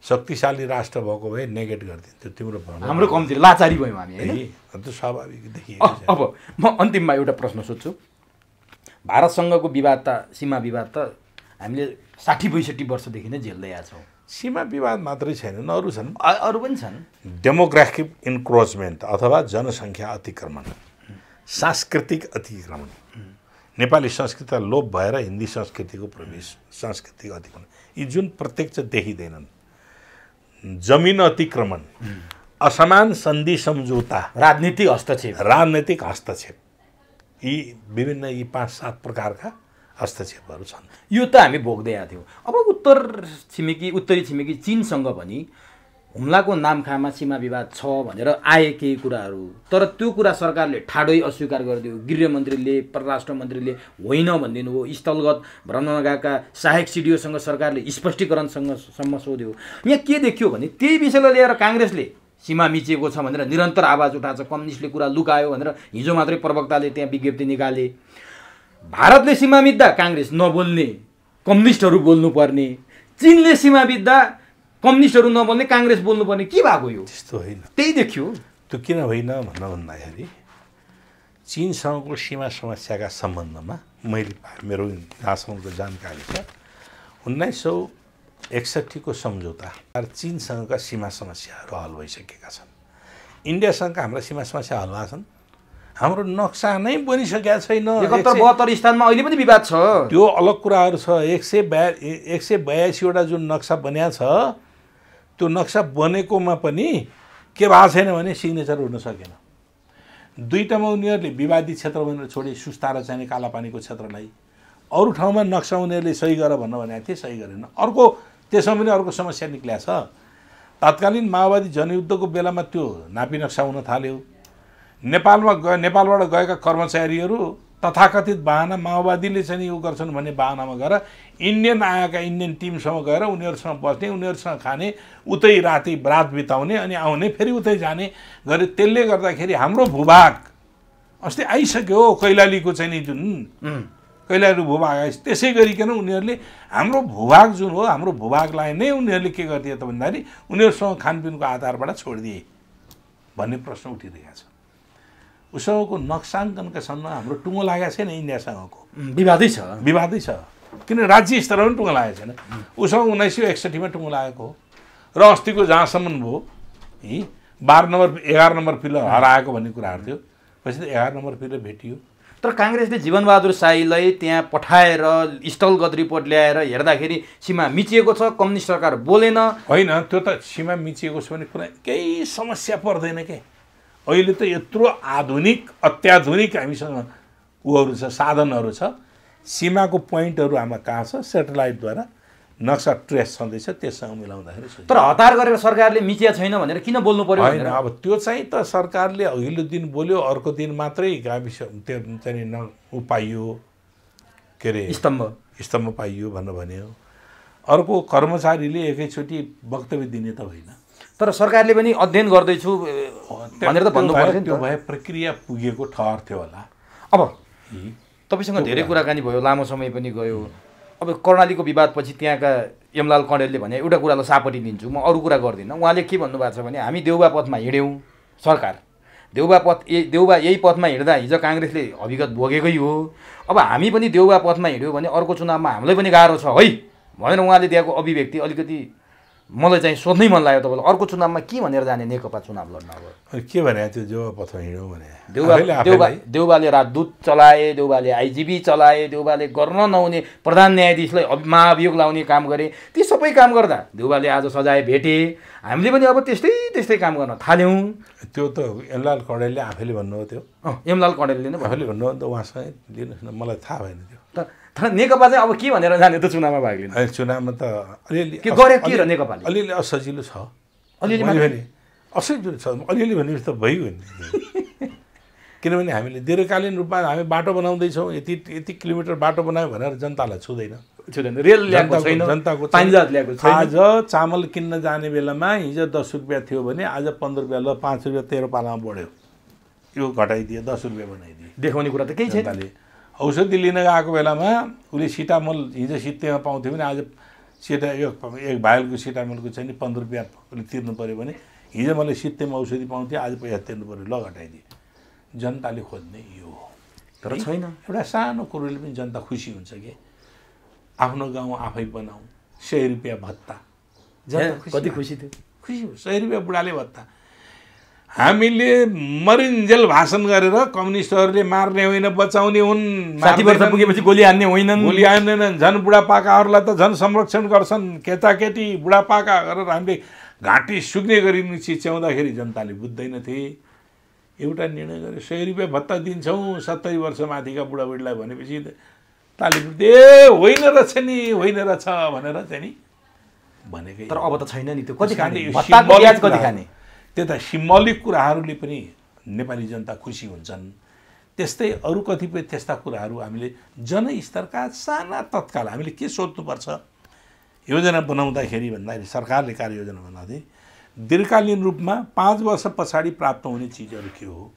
शक्तिशाली राष्ट्र भएको भए नेगेट गरिदिन्थ्यो तिम्रो भ्रमण।
हाम्रो कम्ती लाचारी भयौँ हामी
है, त्यो स्वाभाविक देखिएको छ।
अब म अन्तिममा एउटा प्रश्न सोध्छु। भारतसँगको विवाद त सीमा विवाद त हामीले 60-65 वर्षदेखि नै झेल्दै आएको छौँ।
सीमा विवाद मात्रै छैनन्, अरू छन्,
अरू पनि छन्।
डेमोग्राफिक इन्क्रोचमेन्ट अथवा जनसङ्ख्या अतिक्रमण, सांस्कृतिक अतिक्रमण, नेपाली संस्कृतिलाई लोप भएर हिन्दी संस्कृतिको प्रवेश संस्कृतिको अतिक्रमण यी जुन प्रत्यक्ष देखिँदैनन् जमिन अतिक्रमण असमान सन्धि सम्झौता राजनीतिक हस्तक्षेप यी विभिन्न यी 5-7 प्रकारका हस्तक्षेपहरू छन्।
यो त हामी भोग्दै आएको थियौँ। अब उत्तरी छिमेकी चीनसँग पनि हुम्लाको नामखामा सीमा विवाद छ भनेर आए केही कुराहरू, तर त्यो कुरा सरकारले ठाडै अस्वीकार गरिदियो। गृहमन्त्रीले परराष्ट्र मन्त्रीले होइन भनिदिनु हो। स्थलगत भ्रमणमा गएका सहायक सिडिओसँग सरकारले स्पष्टीकरणसम्म सोध्यो। यहाँ के देखियो भने त्यही विषयलाई लिएर काङ्ग्रेसले सीमा मिचिएको छ भनेर निरन्तर आवाज उठाएको छ। कम्युनिस्टले कुरा लुकायो भनेर हिजो मात्रै प्रवक्ताले त्यहाँ विज्ञप्ति निकाले। भारतले सीमा मिच्दा काङ्ग्रेस नबोल्ने, कम्युनिस्टहरू बोल्नुपर्ने, चीनले सीमा मिच्दा कम्युनिस्टहरू नबोल्ने, काङ्ग्रेस बोल्नुपर्ने, के भएको यो?
त्यस्तो होइन,
त्यही देखियो।
त्यो किन होइन भन्दाखेरि चीनसँगको सीमा समस्याका सम्बन्धमा मेरो जहाँसम्मको जानकारी छ 1961 को सम्झौता चीनसँगका सीमा समस्याहरू हल भइसकेका छन्। इन्डियासँगका हाम्रा सीमा समस्या हल भएको छन्। हाम्रो नक्सा नै बनिसकेका छैन।
71-72 स्थानमा अहिले पनि विवाद छ।
त्यो अलग कुराहरू छ। 182 वटा जुन नक्सा बनिया छ त्यो नक्सा बनेकोमा पनि के भएको छैन भने सिग्नेचर हुन सकेन। दुईटामा उनीहरूले विवादित क्षेत्र भनेर छोडे, सुस्तारा चाहिने कालापानीको क्षेत्रलाई। अरू ठाउँमा नक्सा उनीहरूले सही गर भन्न भनेको थिए, सही गरेन। अर्को त्यसमा पनि अर्को समस्या निक्ल्या छ। तत्कालीन माओवादी जनयुद्धको बेलामा त्यो नापी नक्सा हुन थाल्यो। नेपालबाट गएका कर्मचारीहरू तथाकथित बाहना माओवादीले चाहिँ यो गर्छन् भन्ने बाहनामा गएर इन्डियन टिमसँग गएर उनीहरूसँग बस्ने, उनीहरूसँग खाने, उतै रात बिताउने अनि आउने, फेरि उतै जाने गरे। त्यसले गर्दाखेरि हाम्रो भूभाग अस्ति आइसक्यो कैलालीको चाहिँ नि जुन कैलाली भूभाग आइस, त्यसै गरिकन उनीहरूले हाम्रो भूभाग जुन हो हाम्रो भूभागलाई नै उनीहरूले के गरिदिए त भन्दाखेरि उनीहरूसँग खानपिनको आधारबाट छोडिदिए भन्ने प्रश्न उठिरहेको छ। उसँगको नक्साङ्कनका सम्म हाम्रो टुङ्गो लागेको छैन। इन्डियासँगको विवादै छ किन राज्य स्तरमा पनि टुङ्गो लागेको छैन। उसँग 1961 मा टुङ्गो लागेको हो र अस्तिको जहाँसम्म भयो 11 नम्बर पिलर हराएको भन्ने कुराहरू थियो। पछि त 11 नम्बर पिलर भेटियो।
तर काङ्ग्रेसले जीवनबहादुर शाहीलाई त्यहाँ पठाएर स्थलगत रिपोर्ट ल्याएर हेर्दाखेरि सीमा मिचिएको छ, कम्युनिस्ट सरकार बोलेन।
होइन, त्यो त सीमा मिचिएको छ भने कुनै केही समस्या पर्दैन के। अहिले त यत्रो आधुनिक अत्याधुनिक हामीसँग उहरू छ, साधनहरू छ। सीमाको पोइन्टहरू हाम्रो कहाँ छ, सेटेलाइटद्वारा नक्सा ट्रेस छँदैछ, त्यससँग मिलाउँदाखेरि।
तर हतार गरेर सरकारले मिचिया छैन भनेर किन बोल्नु पर्यो?
होइन, अब त्यो चाहिँ त सरकारले अघिल्लो दिन बोल्यो, अर्को दिन मात्रै गाविस त्यो चाहिँ पाइयो, के अरे स्तम्भ पाइयो भनेर भन्यो। अर्को कर्मचारीले एकैचोटि वक्तव्य दिने त होइन।
तर सरकारले पनि अध्ययन गर्दैछु भनेर त भन्नु पर्यो नि।
त्यो भए प्रक्रिया पुगेको ठहर थियो होला।
अब तपाईँसँग धेरै कुराकानी भयो, लामो समय पनि गयो। अब कर्णालीको विवादपछि त्यहाँका यमलाल कँडेलले भने एउटा कुरालाई सापटी दिन्छु, म अरू कुरा गर्दिनँ। उहाँले के भन्नुभएको छ भने हामी देउबा पथमा हिँड्यौँ, सरकार देउबा यही पथमा हिँड्दा हिजो काङ्ग्रेसले अभिगत भोगेकै हो। अब हामी पनि देउबा पथमा हिँड्यौँ भने अर्को चुनावमा हामीलाई पनि गाह्रो छ है भनेर उहाँले दिएको अभिव्यक्ति अलिकति मलाई चाहिँ सोध्नै मन लाग्यो। तपाईँलाई अर्को चुनावमा के भनेर जाने नेकपा चुनाव लड्न? अब
के भने त्यो देउबा पथमा हिँड्यौँ भने
देउबाले राजदूत चलाए, देउबाले आइजिबी चलाए, देउबाले गर्न नहुने प्रधान न्यायाधीशलाई महाभियोग लाउने काम गरे। ती सबै काम गर्दा देउबाले आज सजाय भेटे। हामीले पनि अब त्यस्तै काम गर्न थाल्यौँ।
त्यो त यमलाल कँडेलले आफैले भन्नुभयो। त्यो
यमलाल कँडेलले नै
आफैले भन्नुभयो नि त। उहाँसँग लिनुहोस् न, मलाई थाहा भएन त्यो।
तर नेकपा चाहिँ अब के भनेर जाने त चुनावमा भाग लिनु?
चुनावमा त अलिअलि
के गरे के र नेकपाले
अलिअलि असजिलो छ।
अलिअलि
असजिलो छ। अलिअलि भनेपछि त भइगयो नि। किनभने हामीले दीर्घकालीन रूपमा हामी बाटो बनाउँदैछौँ, यति किलोमिटर बाटो बनायो भनेर जनतालाई छुँदैन।
रेल ल्याएको छैन,
जनताको
पानीजात ल्याएको छैन।
आज चामल किन्न जाने बेलामा हिजो 10 रुपियाँ थियो भने आज 15 रुपियाँ, ल 5 रुपियाँ तेरो पालामा बढ्यो, यो घटाइदिए 10 रुपियाँ बनाइदिए।
देखाउने कुरा त केही छैन।
औषधि लिन गएको बेलामा उसले सिटामल हिजो सित्तेमा पाउँथ्यो भने आज एक भाइलको सिटामलको चाहिँ 15 रुपियाँ तिर्नु पऱ्यो भने हिजो मैले सित्तेमा औषधि पाउँथेँ, आज पैसा तिर्नु पऱ्यो, ल घटाइदिए। जनताले खोज्ने यो हो।
तर छैन।
एउटा सानो कुरोले पनि जनता खुसी हुन्छ कि आफ्नो गाउँ आफै बनाऊ। 100 रुपियाँ भत्ता, जनता
कति खुसी थियो।
खुसी हो। 100 रुपियाँ बुढाले भत्ता। हामीले मरिन्जेल भाषण गरेर कम्युनिस्टहरूले मार्ने होइन बचाउने हुन्,
60 वर्ष पुगेपछि गोली हान्ने होइनन्,
गोली हान्दैनन्, झन् बुढापाकाहरूलाई त झन् संरक्षण गर्छन्, केटाकेटी बुढापाका गरेर हामीले घाँटी सुक्ने गरी चिच्याउँदाखेरि जनताले बुझ्दैनथे। एउटा निर्णय गरे 100 रुपियाँ भत्ता दिन्छौँ 70 वर्ष माथिका बुढाबुढीलाई भनेपछि ताली ए होइन रहेछ नि, होइन रहेछ भनेर चाहिँ नि भनेकै।
तर अब त छैन नि त्यो, कति खाने भत्ताको ब्याज कति खाने?
त्यो त सिम्बोलिक कुराहरूले पनि नेपाली जनता खुसी हुन्छन्। त्यस्तै अरू कतिपय त्यस्ता कुराहरू हामीले जनस्तरका साना तत्काल हामीले के सोध्नुपर्छ योजना बनाउँदाखेरि भन्दाखेरि, सरकारले कार्ययोजना बनाउँदै दीर्घकालीन रूपमा 5 वर्ष पछाडि प्राप्त हुने चिजहरू के हो,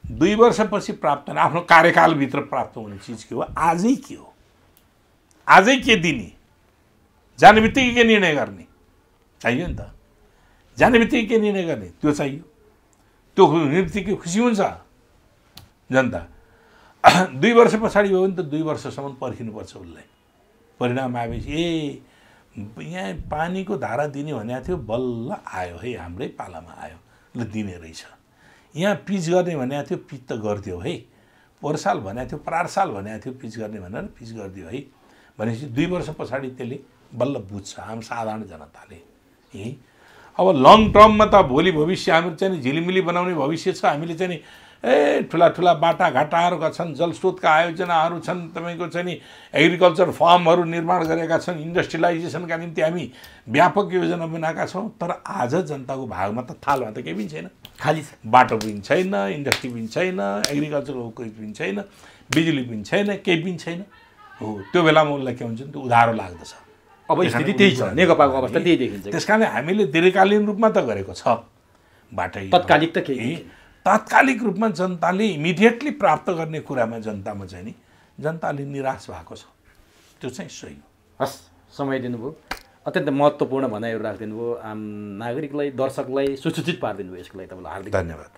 2 वर्षपछि प्राप्त हुने आफ्नो कार्यकालभित्र प्राप्त हुने चिज के हो, आजै के हो, आजै के दिने, जाने बित्तिकै के निर्णय गर्ने चाहियो नि त। जाने बित्तिकै के निर्णय गर्ने त्यो चाहियो। त्यो हुने बित्तिकै खुसी हुन्छ जनता। 2 वर्ष पछाडि हो भने त 2 वर्षसम्म पर्खिनुपर्छ उसलाई। परिणाम आएपछि ए यहाँ पानीको धारा दिने भनेको थियो, बल्ल आयो है, हाम्रै पालामा आयो, ल दिने रहेछ। यहाँ पिच गर्ने भनेको थियो, पिच त गरिदियो है, पोहोर साल भनेको थियो, प्रार साल भनेको थियो पिच गर्ने भनेर पिच गरिदियो है भनेपछि 2 वर्ष पछाडि त्यसले बल्ल बुझ्छ हाम्रो साधारण जनताले। अब लङ टर्ममा त भोलि भविष्य हाम्रो चाहिँ झिलिमिली बनाउने भविष्य छ। हामीले चाहिँ नि ठुला ठुला बाटाघाटाहरूका छन्, जलस्रोतका आयोजनाहरू छन्, तपाईँको चाहिँ नि एग्रिकल्चर फार्महरू निर्माण गरेका छन्, इन्डस्ट्रियलाइजेसनका निम्ति हामी व्यापक योजना बनाएका छौँ। तर आज जनताको भागमा त थालमा त केही पनि छैन,
खाली
बाटो पनि छैन, इन्डस्ट्री पनि छैन, एग्रिकल्चरको कोही पनि छैन, बिजुली पनि छैन, केही पनि छैन। हो त्यो बेलामा उसलाई के हुन्छ नि त्यो उधारो लाग्दछ।
अब स्थिति त्यही छ, नेकपाको अवस्था त्यही देखिन्छ।
त्यस कारण हामीले दीर्घकालीन रूपमा त गरेको छ बाटै,
तत्कालिक त केही
तात्कालिक रूपमा जनताले इमिडिएटली प्राप्त गर्ने कुरामा जनतामा चाहिँ नि जनताले निराश भएको छ। त्यो चाहिँ सही हो।
हस्, समय दिनुभयो, अत्यन्त महत्त्वपूर्ण भनाइहरू राखिदिनु भयो, आम नागरिकलाई, दर्शकलाई सुसूचित पारिदिनु भयो। यसको लागि तपाईँलाई हार्दिक
धन्यवाद।